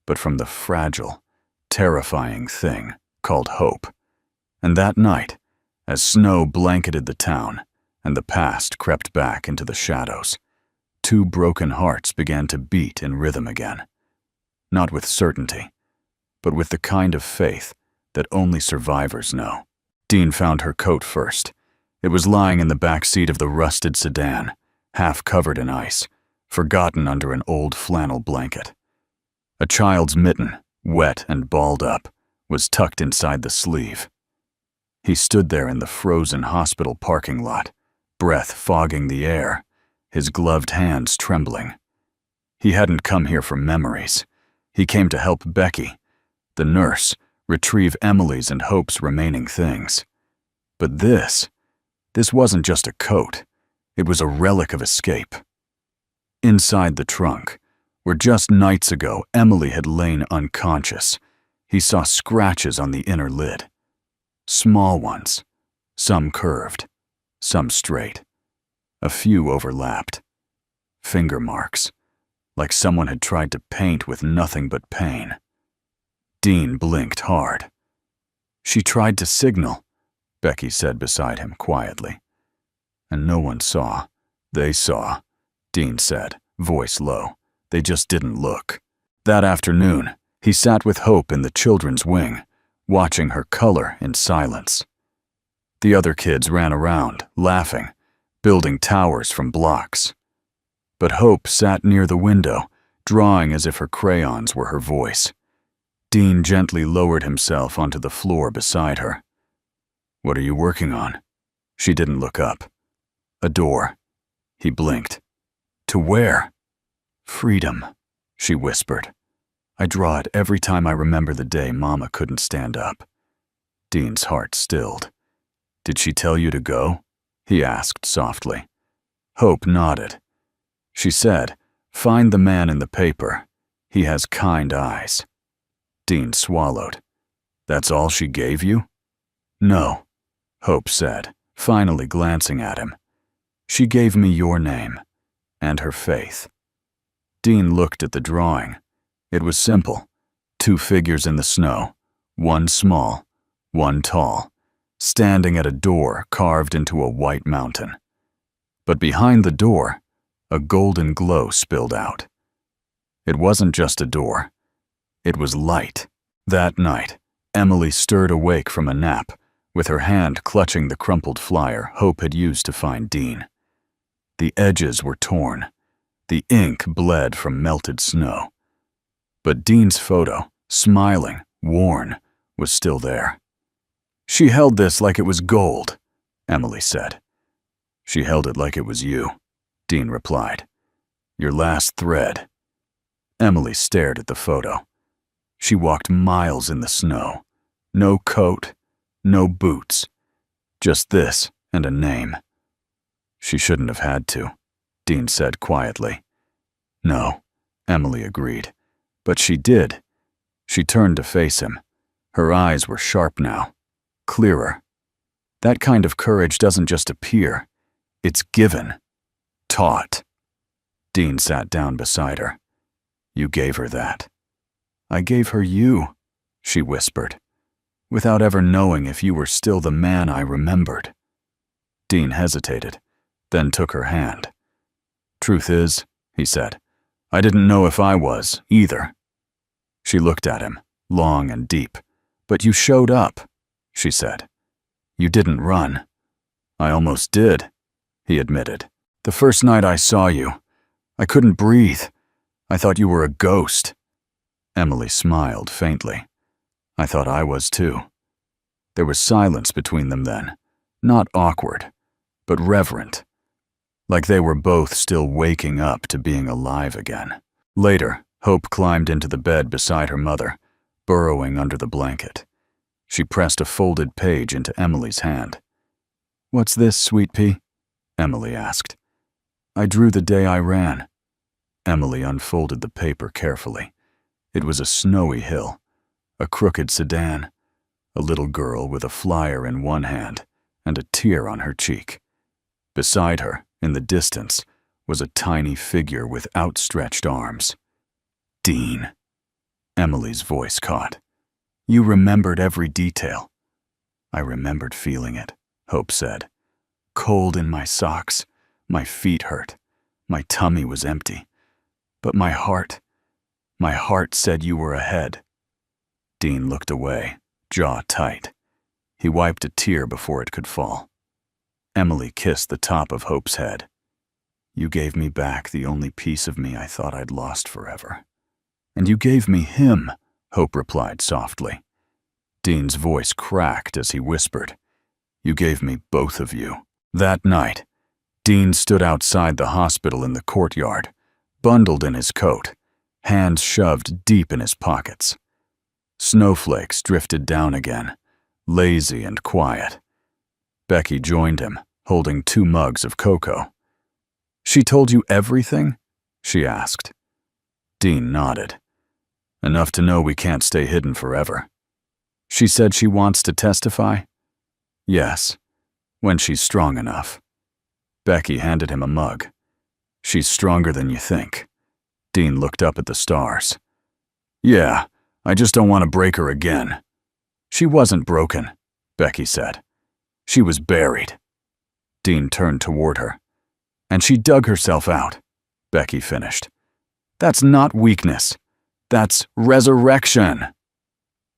but from the fragile, terrifying thing called hope. And that night, as snow blanketed the town and the past crept back into the shadows, 2 broken hearts began to beat in rhythm again. Not with certainty, but with the kind of faith that only survivors know. Dean found her coat first. It was lying in the back seat of the rusted sedan, half covered in ice, forgotten under an old flannel blanket. A child's mitten, wet and balled up, was tucked inside the sleeve. He stood there in the frozen hospital parking lot, breath fogging the air, his gloved hands trembling. He hadn't come here for memories. He came to help Becky, the nurse, retrieve Emily's and Hope's remaining things. But this wasn't just a coat. It was a relic of escape. Inside the trunk, where just nights ago Emily had lain unconscious, he saw scratches on the inner lid. Small ones, some curved, some straight. A few overlapped. Finger marks, like someone had tried to paint with nothing but pain. Dean blinked hard. She tried to signal, Becky said beside him quietly. And no one saw. They saw, Dean said, voice low. They just didn't look. That afternoon, he sat with Hope in the children's wing, watching her color in silence. The other kids ran around, laughing, building towers from blocks. But Hope sat near the window, drawing as if her crayons were her voice. Dean gently lowered himself onto the floor beside her. "What are you working on?" She didn't look up. "A door." He blinked. "To where?" "Freedom," she whispered. "I draw it every time I remember the day Mama couldn't stand up." Dean's heart stilled. "Did she tell you to go?" he asked softly. Hope nodded. She said, "Find the man in the paper. He has kind eyes." Dean swallowed. "That's all she gave you?" "No," Hope said, finally glancing at him. "She gave me your name, and her faith." Dean looked at the drawing. It was simple. 2 figures in the snow, one small, one tall, standing at a door carved into a white mountain. But behind the door, a golden glow spilled out. It wasn't just a door. It was light. That night, Emily stirred awake from a nap, with her hand clutching the crumpled flyer Hope had used to find Dean. The edges were torn. The ink bled from melted snow. But Dean's photo, smiling, worn, was still there. "She held this like it was gold," Emily said. "She held it like it was you," Dean replied. "Your last thread." Emily stared at the photo. She walked miles in the snow. No coat, no boots. Just this and a name. "She shouldn't have had to," Dean said quietly. "No," Emily agreed. "But she did." She turned to face him. Her eyes were sharp now, clearer. That kind of courage doesn't just appear. It's given. Taught. Dean sat down beside her. "You gave her that." "I gave her you," she whispered, "without ever knowing if you were still the man I remembered." Dean hesitated, then took her hand. "Truth is," he said, "I didn't know if I was, either." She looked at him, long and deep. "But you showed up," she said. "You didn't run." "I almost did," he admitted. "The first night I saw you, I couldn't breathe. I thought you were a ghost." Emily smiled faintly. "I thought I was too." There was silence between them then, not awkward, but reverent, like they were both still waking up to being alive again. Later, Hope climbed into the bed beside her mother, burrowing under the blanket. She pressed a folded page into Emily's hand. "What's this, Sweet Pea?" Emily asked. "I drew the day I ran." Emily unfolded the paper carefully. It was a snowy hill, a crooked sedan, a little girl with a flyer in one hand and a tear on her cheek. Beside her, in the distance, was a tiny figure with outstretched arms. "Dean," Emily's voice caught. "You remembered every detail." "I remembered feeling it," Hope said. "Cold in my socks, my feet hurt, my tummy was empty. But my heart said you were ahead." Dean looked away, jaw tight. He wiped a tear before it could fall. Emily kissed the top of Hope's head. "You gave me back the only piece of me I thought I'd lost forever." "And you gave me him," Hope replied softly. Dean's voice cracked as he whispered, "You gave me both of you." That night, Dean stood outside the hospital in the courtyard, bundled in his coat, hands shoved deep in his pockets. Snowflakes drifted down again, lazy and quiet. Becky joined him, holding 2 mugs of cocoa. "She told you everything?" she asked. Dean nodded. "Enough to know we can't stay hidden forever." "She said she wants to testify?" "Yes, when she's strong enough." Becky handed him a mug. "She's stronger than you think." Dean looked up at the stars. "Yeah, I just don't want to break her again." "She wasn't broken," Becky said. "She was buried." Dean turned toward her. "And she dug herself out," Becky finished. "That's not weakness. That's resurrection."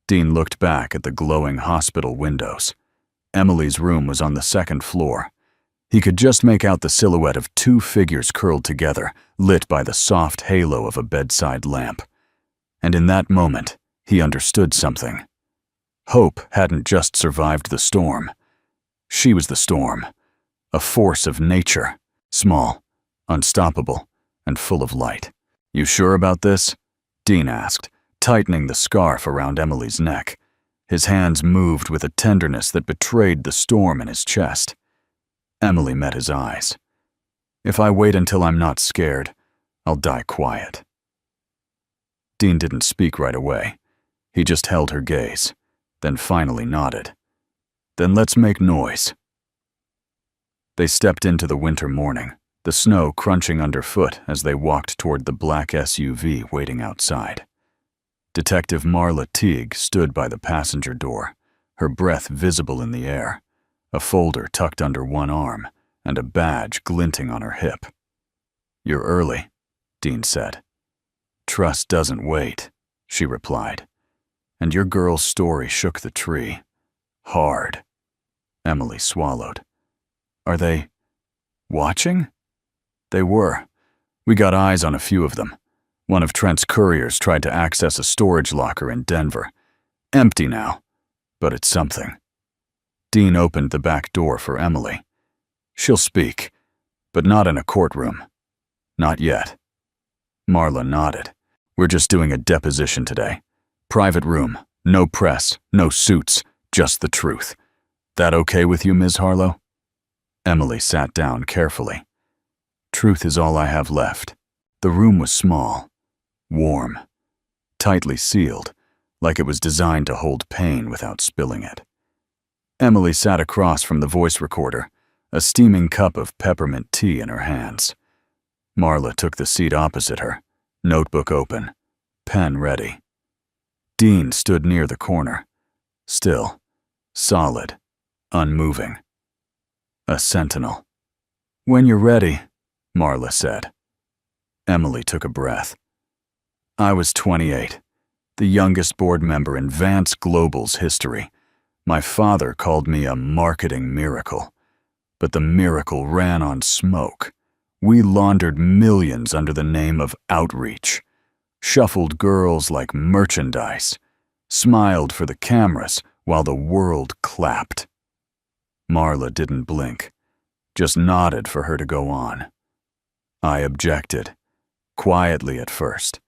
Dean looked back at the glowing hospital windows. Emily's room was on the 2nd floor. He could just make out the silhouette of two figures curled together, lit by the soft halo of a bedside lamp. And in that moment, he understood something. Hope hadn't just survived the storm. She was the storm, a force of nature, small, unstoppable, and full of light. "You sure about this?" Dean asked, tightening the scarf around Emily's neck. His hands moved with a tenderness that betrayed the storm in his chest. Emily met his eyes. "If I wait until I'm not scared, I'll die quiet." Dean didn't speak right away. He just held her gaze, then finally nodded. "Then let's make noise." They stepped into the winter morning, the snow crunching underfoot as they walked toward the black SUV waiting outside. Detective Marla Teague stood by the passenger door, her breath visible in the air, a folder tucked under one arm, and a badge glinting on her hip. "You're early," Dean said. "Trust doesn't wait," she replied. "And your girl's story shook the tree. Hard." Emily swallowed. "Are they watching?" "They were. We got eyes on a few of them. One of Trent's couriers tried to access a storage locker in Denver. Empty now, but it's something." Dean opened the back door for Emily. "She'll speak, but not in a courtroom. Not yet." Marla nodded. "We're just doing a deposition today. Private room, no press, no suits, just the truth. That okay with you, Ms. Harlow?" Emily sat down carefully. "Truth is all I have left." The room was small, warm, tightly sealed, like it was designed to hold pain without spilling it. Emily sat across from the voice recorder, a steaming cup of peppermint tea in her hands. Marla took the seat opposite her, notebook open, pen ready. Dean stood near the corner, still, solid, unmoving. A sentinel. "When you're ready," Marla said. Emily took a breath. "I was 28, the youngest board member in Vance Global's history. My father called me a marketing miracle. But the miracle ran on smoke. We laundered millions under the name of outreach, shuffled girls like merchandise, smiled for the cameras while the world clapped." Marla didn't blink, just nodded for her to go on. I objected, quietly at first,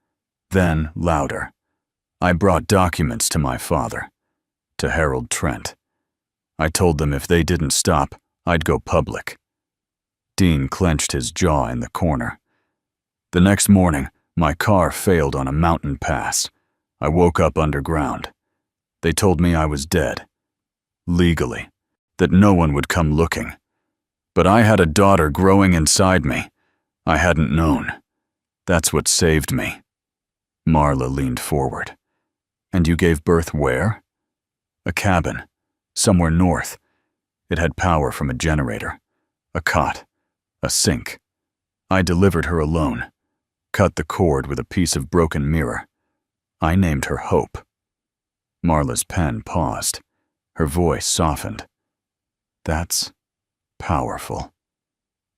then louder. I brought documents to my father, to Harold Trent. I told them if they didn't stop, I'd go public. Dean clenched his jaw in the corner. "The next morning, my car failed on a mountain pass. I woke up underground. They told me I was dead. Legally. That no one would come looking. But I had a daughter growing inside me. I hadn't known. That's what saved me." Marla leaned forward. "And you gave birth where?" "A cabin. Somewhere north. It had power from a generator. A cot. A sink. I delivered her alone. Cut the cord with a piece of broken mirror. I named her Hope." Marla's pen paused. Her voice softened. "That's powerful."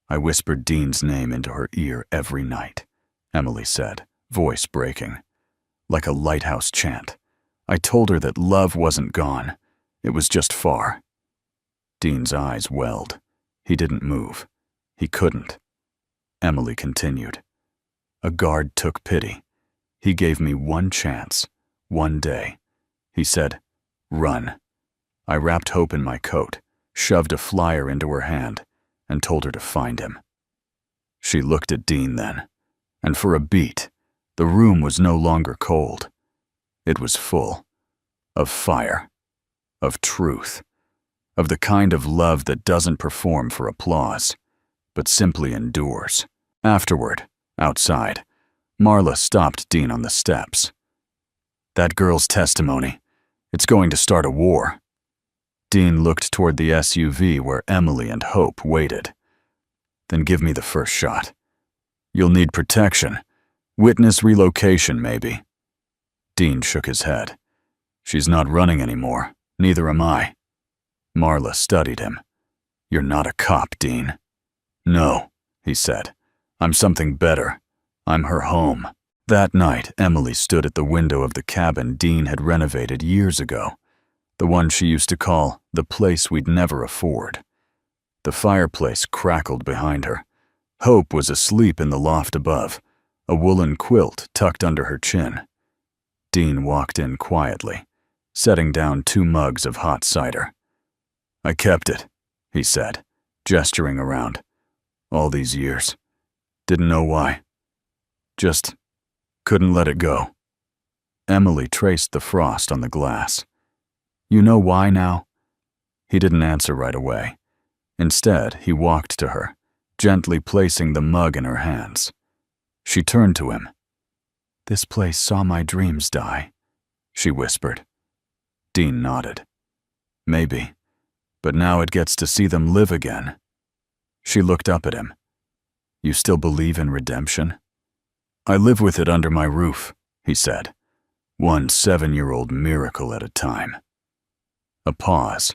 "I whispered Dean's name into her ear every night," Emily said, voice breaking. Like a lighthouse chant. I told her that love wasn't gone. It was just far. Dean's eyes welled. He didn't move. He couldn't. Emily continued. "A guard took pity. He gave me one chance, one day. He said, 'Run.' I wrapped Hope in my coat, shoved a flyer into her hand, and told her to find him." She looked at Dean then, and for a beat, the room was no longer cold. It was full of fire, of truth, of the kind of love that doesn't perform for applause, but simply endures. Afterward, outside, Marla stopped Dean on the steps. "That girl's testimony. It's going to start a war." Dean looked toward the SUV where Emily and Hope waited. "Then give me the first shot. You'll need protection. Witness relocation, maybe." Dean shook his head. "She's not running anymore. Neither am I." Marla studied him. "You're not a cop, Dean." "No," he said. "I'm something better. I'm her home." That night, Emily stood at the window of the cabin Dean had renovated years ago, the one she used to call the place we'd never afford. The fireplace crackled behind her. Hope was asleep in the loft above, a woolen quilt tucked under her chin. Dean walked in quietly, setting down 2 mugs of hot cider. "I kept it," he said, gesturing around. "All these years. Didn't know why. Just couldn't let it go." Emily traced the frost on the glass. "You know why now?" He didn't answer right away. Instead, he walked to her, gently placing the mug in her hands. She turned to him. "This place saw my dreams die," she whispered. Dean nodded. "Maybe, but now it gets to see them live again." She looked up at him. "You still believe in redemption?" "I live with it under my roof," he said, "one 7-year-old miracle at a time." A pause.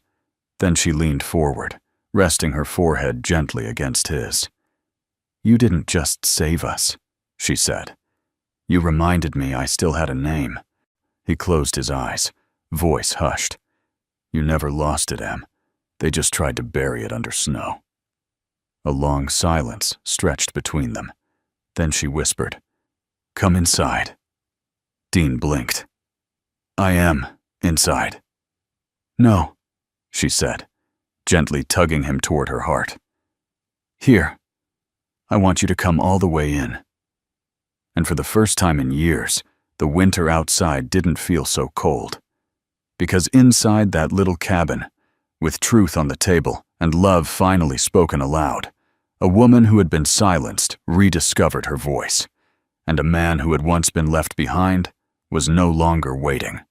Then she leaned forward, resting her forehead gently against his. "You didn't just save us," she said. "You reminded me I still had a name." He closed his eyes, voice hushed. "You never lost it, Em. They just tried to bury it under snow." A long silence stretched between them. Then she whispered, "Come inside." Dean blinked. "I am inside." "No," she said, gently tugging him toward her heart. "Here. I want you to come all the way in." And for the first time in years, the winter outside didn't feel so cold. Because inside that little cabin, with truth on the table and love finally spoken aloud, a woman who had been silenced rediscovered her voice, and a man who had once been left behind was no longer waiting.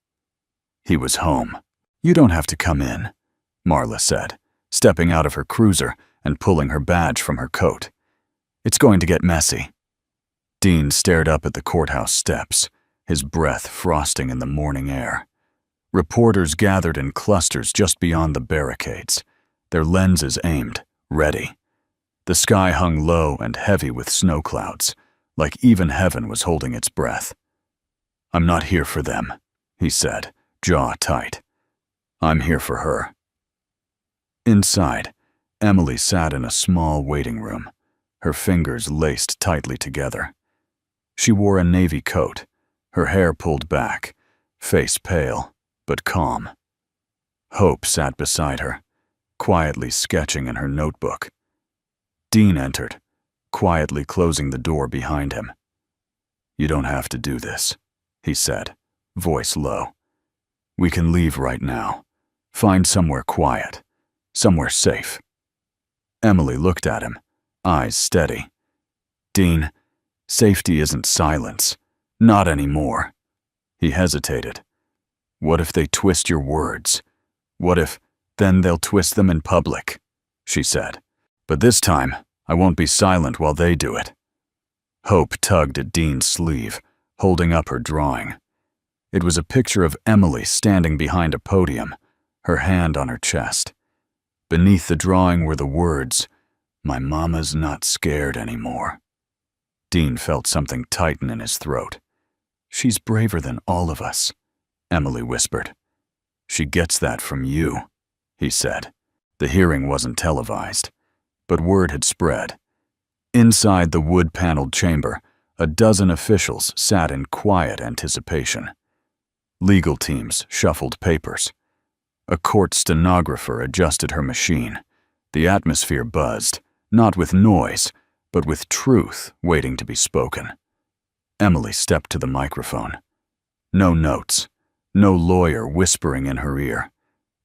He was home. "You don't have to come in," Marla said, stepping out of her cruiser and pulling her badge from her coat. "It's going to get messy." Dean stared up at the courthouse steps, his breath frosting in the morning air. Reporters gathered in clusters just beyond the barricades, their lenses aimed, ready. The sky hung low and heavy with snow clouds, like even heaven was holding its breath. "I'm not here for them," he said, jaw tight. "I'm here for her." Inside, Emily sat in a small waiting room, her fingers laced tightly together. She wore a navy coat, her hair pulled back, face pale, but calm. Hope sat beside her, quietly sketching in her notebook. Dean entered, quietly closing the door behind him. "You don't have to do this," he said, voice low. "We can leave right now. Find somewhere quiet, somewhere safe." Emily looked at him, eyes steady. "Dean, safety isn't silence. Not anymore." He hesitated. "What if they twist your words? What if then they'll twist them in public?" she said. "But this time, I won't be silent while they do it." Hope tugged at Dean's sleeve, holding up her drawing. It was a picture of Emily standing behind a podium, her hand on her chest. Beneath the drawing were the words, "My mama's not scared anymore." Dean felt something tighten in his throat. "She's braver than all of us," Emily whispered. "She gets that from you," he said. The hearing wasn't televised, but word had spread. Inside the wood-paneled chamber, a dozen officials sat in quiet anticipation. Legal teams shuffled papers. A court stenographer adjusted her machine. The atmosphere buzzed, not with noise, but with truth waiting to be spoken. Emily stepped to the microphone. No notes, no lawyer whispering in her ear,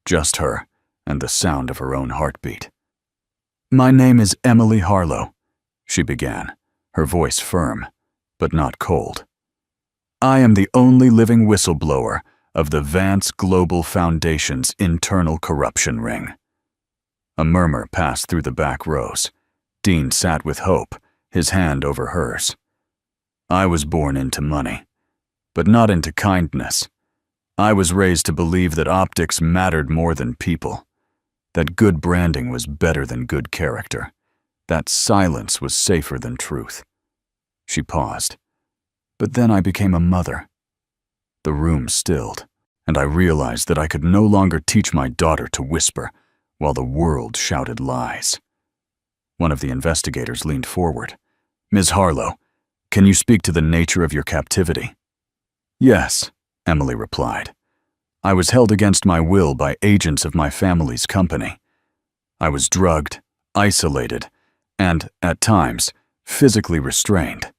just her and the sound of her own heartbeat. "My name is Emily Harlow," she began, her voice firm, but not cold. "I am the only living whistleblower of the Vance Global Foundation's internal corruption ring." A murmur passed through the back rows. Dean sat with Hope, his hand over hers. "I was born into money, but not into kindness. I was raised to believe that optics mattered more than people, that good branding was better than good character, that silence was safer than truth. She paused. But then I became a mother. The room stilled, and I realized that I could no longer teach my daughter to whisper while the world shouted lies. One of the investigators leaned forward. "Ms. Harlow, can you speak to the nature of your captivity?" "Yes," Emily replied. "I was held against my will by agents of my family's company. I was drugged, isolated, and, at times, physically restrained.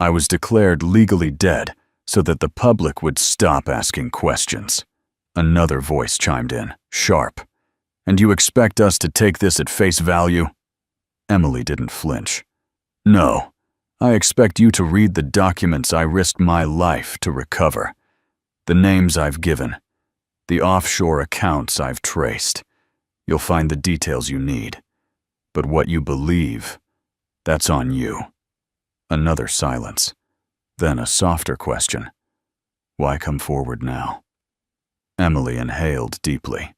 I was declared legally dead so that the public would stop asking questions." Another voice chimed in, sharp. "And you expect us to take this at face value?" Emily didn't flinch. "No, I expect you to read the documents I risked my life to recover, the names I've given, the offshore accounts I've traced. You'll find the details you need. But what you believe, that's on you." Another silence. Then a softer question. "Why come forward now?" Emily inhaled deeply.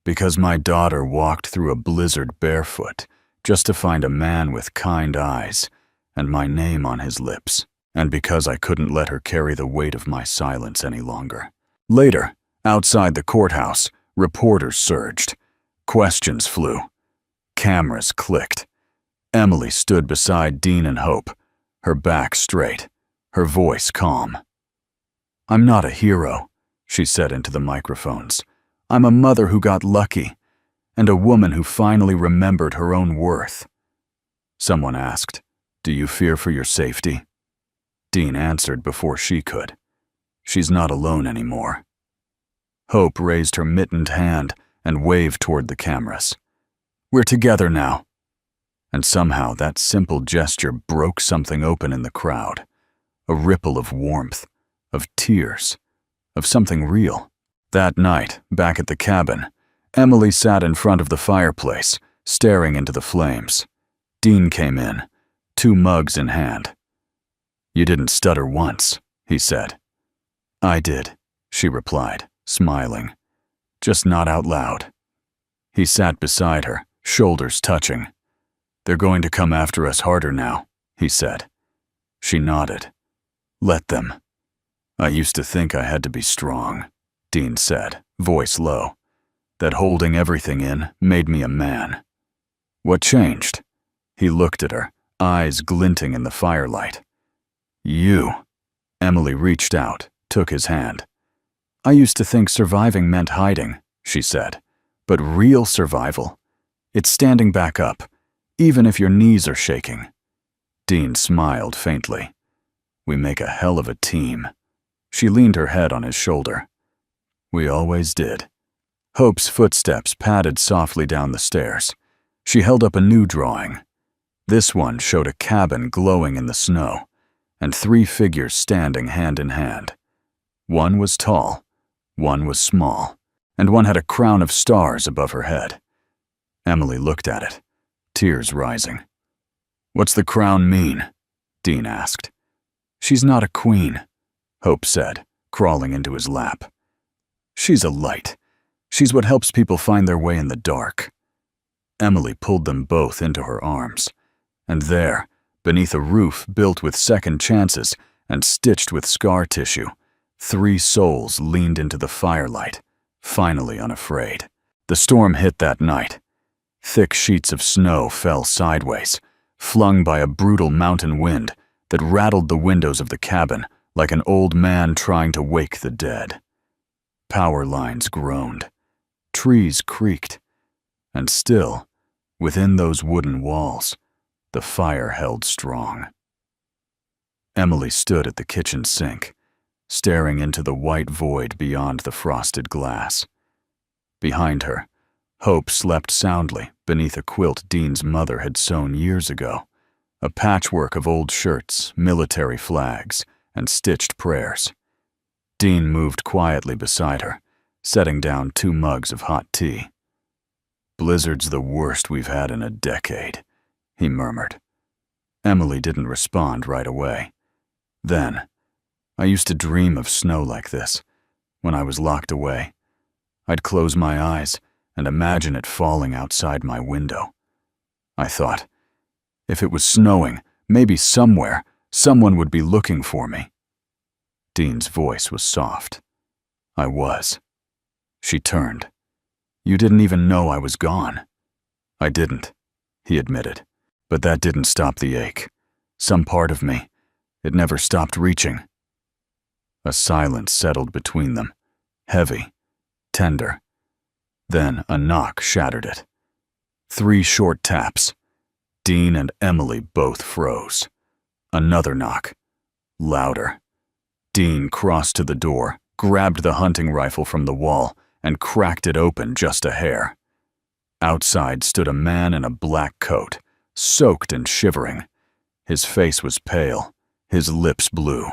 "Because my daughter walked through a blizzard barefoot just to find a man with kind eyes and my name on his lips, and because I couldn't let her carry the weight of my silence any longer." Later, outside the courthouse, reporters surged. Questions flew. Cameras clicked. Emily stood beside Dean and Hope, her back straight, her voice calm. "I'm not a hero," she said into the microphones. "I'm a mother who got lucky, and a woman who finally remembered her own worth." Someone asked, "Do you fear for your safety?" Dean answered before she could. "She's not alone anymore." Hope raised her mittened hand and waved toward the cameras. "We're together now." And somehow that simple gesture broke something open in the crowd. A ripple of warmth, of tears, of something real. That night, back at the cabin, Emily sat in front of the fireplace, staring into the flames. Dean came in, 2 mugs in hand. "You didn't stutter once," he said. "I did," she replied, smiling. "Just not out loud." He sat beside her, shoulders touching. "They're going to come after us harder now," he said. She nodded. "Let them." "I used to think I had to be strong," Dean said, voice low. "That holding everything in made me a man." "What changed?" He looked at her, eyes glinting in the firelight. "You." Emily reached out, took his hand. "I used to think surviving meant hiding," she said. "But real survival, it's standing back up, even if your knees are shaking." Dean smiled faintly. "We make a hell of a team." She leaned her head on his shoulder. "We always did." Hope's footsteps padded softly down the stairs. She held up a new drawing. This one showed a cabin glowing in the snow, and 3 figures standing hand in hand. One was tall, one was small, and one had a crown of stars above her head. Emily looked at it, tears rising. "What's the crown mean?" Dean asked. "She's not a queen," Hope said, crawling into his lap. "She's a light. She's what helps people find their way in the dark." Emily pulled them both into her arms. And there, beneath a roof built with second chances and stitched with scar tissue, 3 souls leaned into the firelight, finally unafraid. The storm hit that night. Thick sheets of snow fell sideways, flung by a brutal mountain wind that rattled the windows of the cabin like an old man trying to wake the dead. Power lines groaned. Trees creaked. And still, within those wooden walls, the fire held strong. Emily stood at the kitchen sink, staring into the white void beyond the frosted glass. Behind her, Hope slept soundly beneath a quilt Dean's mother had sewn years ago, a patchwork of old shirts, military flags, and stitched prayers. Dean moved quietly beside her, setting down 2 mugs of hot tea. "Blizzard's the worst we've had in a decade," he murmured. Emily didn't respond right away. Then, "I used to dream of snow like this, when I was locked away. I'd close my eyes, and imagine it falling outside my window. I thought, if it was snowing, maybe somewhere, someone would be looking for me. Dean's voice was soft. I was. She turned. You didn't even know I was gone. I didn't, he admitted, but that didn't stop the ache. Some part of me, it never stopped reaching. A silence settled between them, heavy, tender. Then a knock shattered it. 3 short taps. Dean and Emily both froze. Another knock. Louder. Dean crossed to the door, grabbed the hunting rifle from the wall, and cracked it open just a hair. Outside stood a man in a black coat, soaked and shivering. His face was pale, his lips blue.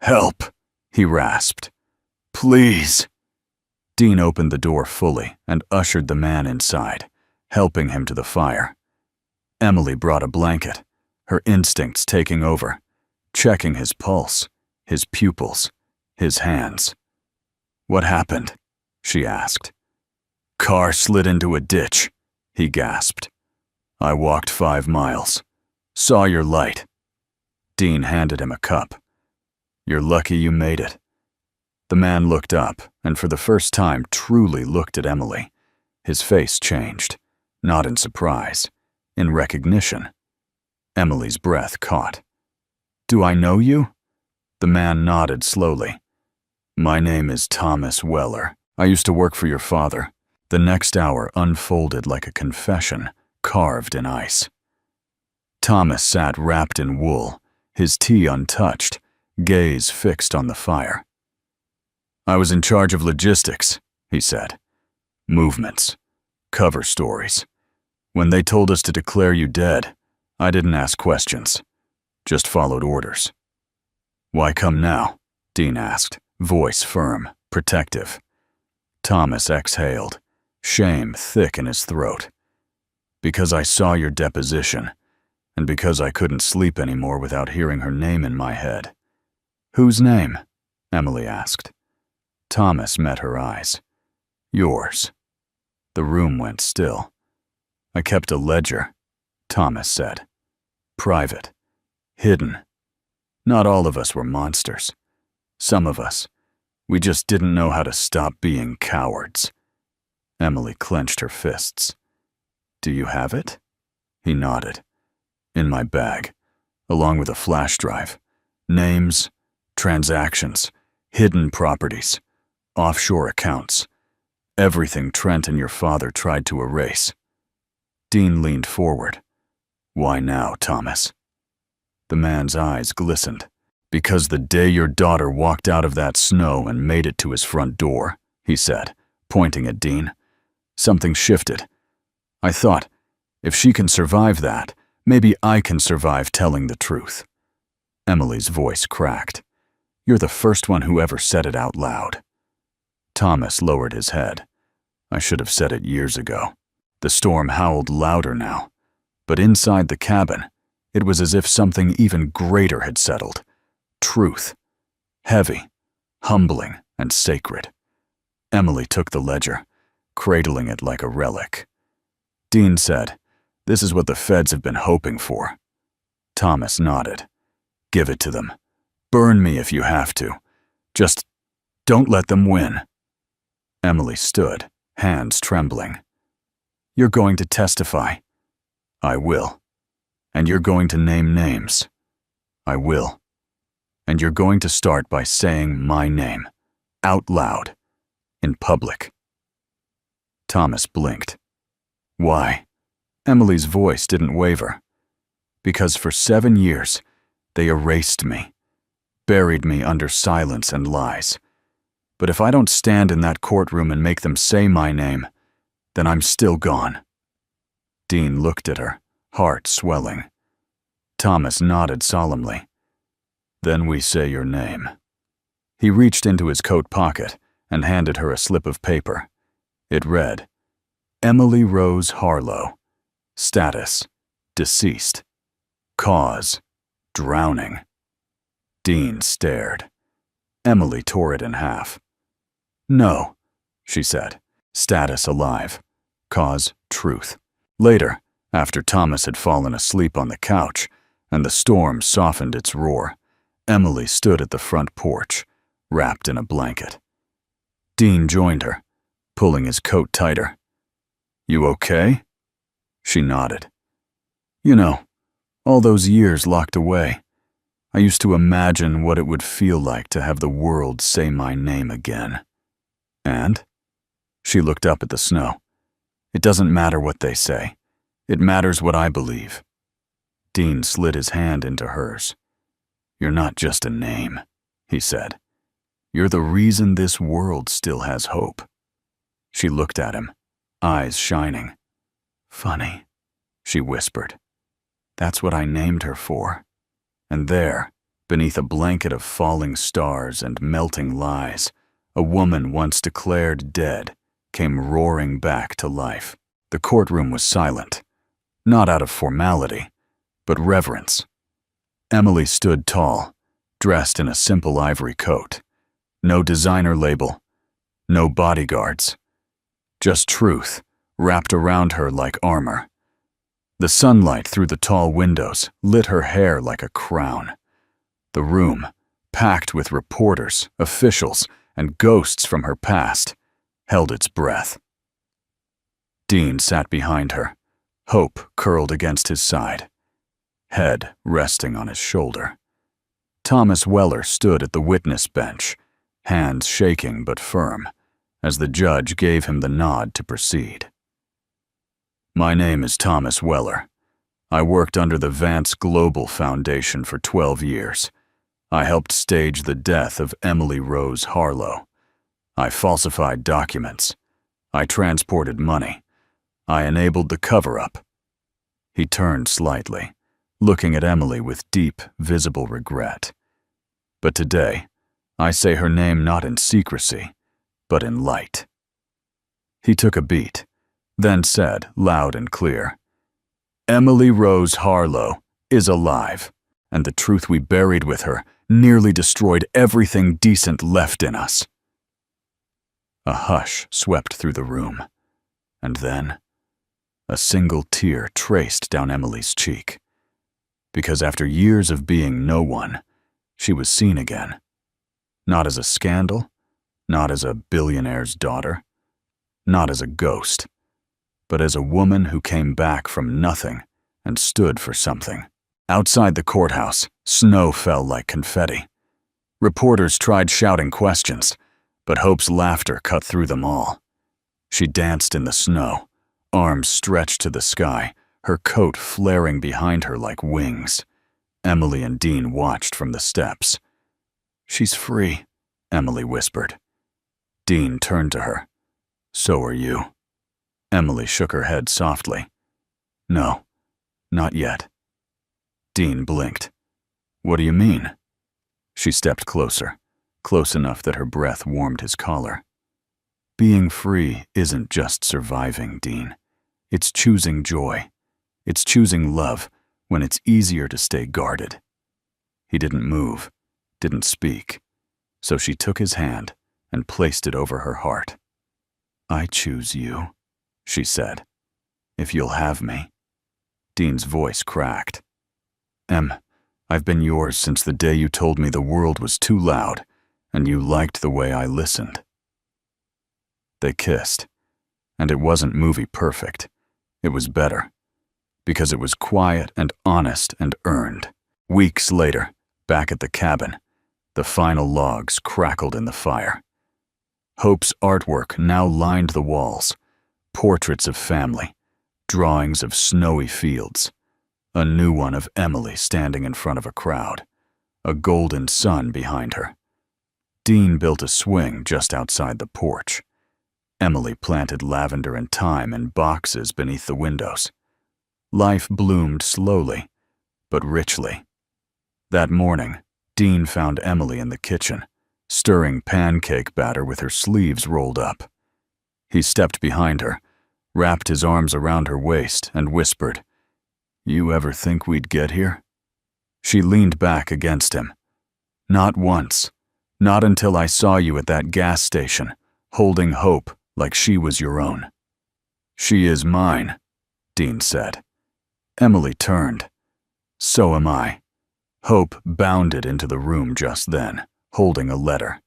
"Help!" he rasped. "Please!" Dean opened the door fully and ushered the man inside, helping him to the fire. Emily brought a blanket, her instincts taking over, checking his pulse, his pupils, his hands. "What happened?" she asked. "Car slid into a ditch," he gasped. "I walked 5 miles. Saw your light." Dean handed him a cup. "You're lucky you made it." The man looked up and for the first time truly looked at Emily. His face changed, not in surprise, in recognition. Emily's breath caught. "Do I know you?" The man nodded slowly. "My name is Thomas Weller. I used to work for your father." The next hour unfolded like a confession, carved in ice. Thomas sat wrapped in wool, his tea untouched, gaze fixed on the fire. "I was in charge of logistics," he said. "Movements, cover stories. When they told us to declare you dead, I didn't ask questions, just followed orders." "Why come now?" Dean asked, voice firm, protective. Thomas exhaled, shame thick in his throat. "Because I saw your deposition, and because I couldn't sleep anymore without hearing her name in my head." "Whose name?" Emily asked. Thomas met her eyes. "Yours." The room went still. "I kept a ledger," Thomas said. "Private. Hidden. Not all of us were monsters. Some of us, we just didn't know how to stop being cowards." Emily clenched her fists. "Do you have it?" He nodded. "In my bag, along with a flash drive. Names, transactions, hidden properties, offshore accounts. Everything Trent and your father tried to erase." Dean leaned forward. "Why now, Thomas?" The man's eyes glistened. "Because the day your daughter walked out of that snow and made it to his front door," he said, pointing at Dean. "Something shifted. I thought, if she can survive that, maybe I can survive telling the truth." Emily's voice cracked. "You're the first one who ever said it out loud." Thomas lowered his head. "I should have said it years ago." The storm howled louder now, but inside the cabin, it was as if something even greater had settled. Truth. Heavy, humbling, and sacred. Emily took the ledger, cradling it like a relic. Dean said, "This is what the feds have been hoping for." Thomas nodded. "Give it to them. Burn me if you have to. Just don't let them win." Emily stood, hands trembling. "You're going to testify." "I will. And you're going to name names." "I will. And you're going to start by saying my name, out loud, in public." Thomas blinked. "Why?" Emily's voice didn't waver. "Because for 7 years, they erased me, buried me under silence and lies. But if I don't stand in that courtroom and make them say my name, then I'm still gone." Dean looked at her, heart swelling. Thomas nodded solemnly. "Then we say your name." He reached into his coat pocket and handed her a slip of paper. It read, "Emily Rose Harlow. Status, deceased. Cause, drowning." Dean stared. Emily tore it in half. "No," she said. Status alive. Cause truth. Later, after Thomas had fallen asleep on the couch and the storm softened its roar, Emily stood at the front porch, wrapped in a blanket. Dean joined her, pulling his coat tighter. "You okay?" She nodded. "You know, all those years locked away, I used to imagine what it would feel like to have the world say my name again." "And?" She looked up at the snow. "It doesn't matter what they say. It matters what I believe." Dean slid his hand into hers. "You're not just a name," he said. "You're the reason this world still has hope." She looked at him, eyes shining. "Funny," she whispered. "That's what I named her for." And there, beneath a blanket of falling stars and melting lies, a woman once declared dead came roaring back to life. The courtroom was silent, not out of formality, but reverence. Emily stood tall, dressed in a simple ivory coat. No designer label, no bodyguards. Just truth, wrapped around her like armor. The sunlight through the tall windows lit her hair like a crown. The room, packed with reporters, officials, and ghosts from her past, held its breath. Dean sat behind her, hope curled against his side, head resting on his shoulder. Thomas Weller stood at the witness bench, hands shaking but firm, as the judge gave him the nod to proceed. "My name is Thomas Weller. I worked under the Vance Global Foundation for 12 years. I helped stage the death of Emily Rose Harlow. I falsified documents. I transported money. I enabled the cover-up." He turned slightly, looking at Emily with deep, visible regret. "But today, I say her name not in secrecy, but in light." He took a beat, then said, loud and clear, "Emily Rose Harlow is alive, and the truth we buried with her nearly destroyed everything decent left in us." A hush swept through the room, and then a single tear traced down Emily's cheek. Because after years of being no one, she was seen again. Not as a scandal, not as a billionaire's daughter, not as a ghost, but as a woman who came back from nothing and stood for something. Outside the courthouse, snow fell like confetti. Reporters tried shouting questions, but Hope's laughter cut through them all. She danced in the snow, arms stretched to the sky, her coat flaring behind her like wings. Emily and Dean watched from the steps. "She's free," Emily whispered. Dean turned to her. "So are you." Emily shook her head softly. "No, not yet." Dean blinked. "What do you mean?" She stepped closer, close enough that her breath warmed his collar. "Being free isn't just surviving, Dean. It's choosing joy. It's choosing love when it's easier to stay guarded." He didn't move, didn't speak, so she took his hand and placed it over her heart. "I choose you," she said, "if you'll have me." Dean's voice cracked. I've been yours since the day you told me the world was too loud and you liked the way I listened." They kissed, and it wasn't movie perfect. It was better, because it was quiet and honest and earned. Weeks later, back at the cabin, the final logs crackled in the fire. Hope's artwork now lined the walls, portraits of family, drawings of snowy fields, a new one of Emily standing in front of a crowd, a golden sun behind her. Dean built a swing just outside the porch. Emily planted lavender and thyme in boxes beneath the windows. Life bloomed slowly, but richly. That morning, Dean found Emily in the kitchen, stirring pancake batter with her sleeves rolled up. He stepped behind her, wrapped his arms around her waist, and whispered, "You ever think we'd get here?" She leaned back against him. "Not once. Not until I saw you at that gas station, holding Hope like she was your own. She is mine, Dean said. Emily turned. So am I. Hope bounded into the room just then, holding a letter.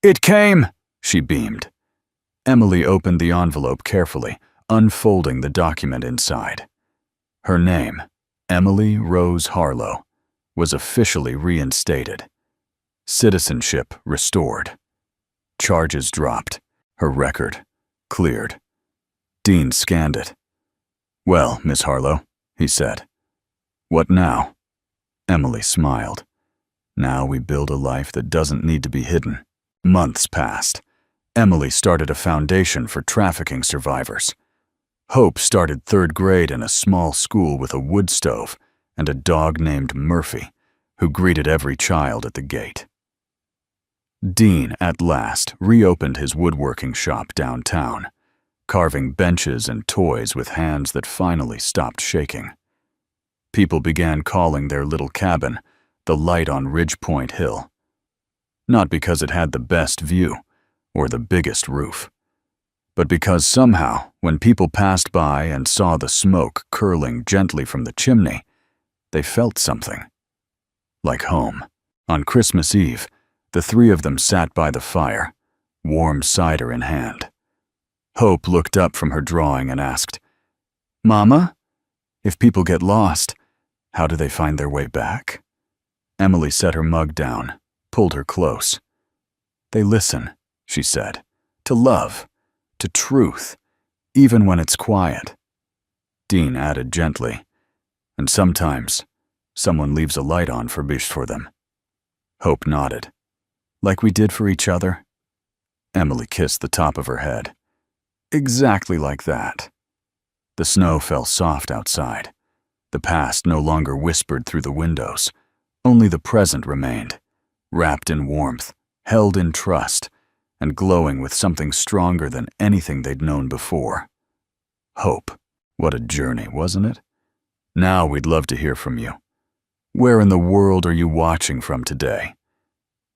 It came, she beamed. Emily opened the envelope carefully, unfolding the document inside. Her name, Emily Rose Harlow, was officially reinstated. Citizenship restored. Charges dropped. Her record cleared. Dean scanned it. Well, Miss Harlow, he said. What now? Emily smiled. Now we build a life that doesn't need to be hidden. Months passed. Emily started a foundation for trafficking survivors. Hope started 3rd grade in a small school with a wood stove and a dog named Murphy, who greeted every child at the gate. Dean, at last, reopened his woodworking shop downtown, carving benches and toys with hands that finally stopped shaking. People began calling their little cabin the light on Ridgepoint Hill. Not because it had the best view or the biggest roof, but because somehow, when people passed by and saw the smoke curling gently from the chimney, they felt something. Like home. On Christmas Eve, the 3 of them sat by the fire, warm cider in hand. Hope looked up from her drawing and asked, Mama, if people get lost, how do they find their way back? Emily set her mug down, pulled her close. They listen, she said, to love, to truth, even when it's quiet. Dean added gently, and sometimes someone leaves a light on for them. Hope nodded. Like we did for each other? Emily kissed the top of her head. Exactly like that. The snow fell soft outside. The past no longer whispered through the windows. Only the present remained, wrapped in warmth, held in trust, and glowing with something stronger than anything they'd known before. Hope. What a journey, wasn't it? Now we'd love to hear from you. Where in the world are you watching from today?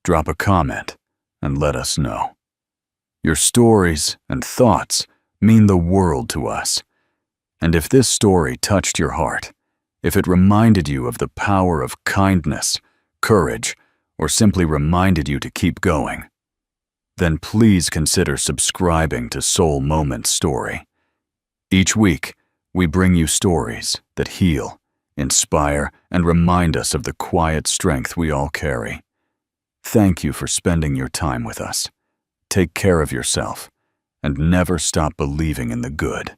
Drop a comment and let us know. Your stories and thoughts mean the world to us. And if this story touched your heart, if it reminded you of the power of kindness, courage, or simply reminded you to keep going, then please consider subscribing to Soul Moments Story. Each week, we bring you stories that heal, inspire, and remind us of the quiet strength we all carry. Thank you for spending your time with us. Take care of yourself, and never stop believing in the good.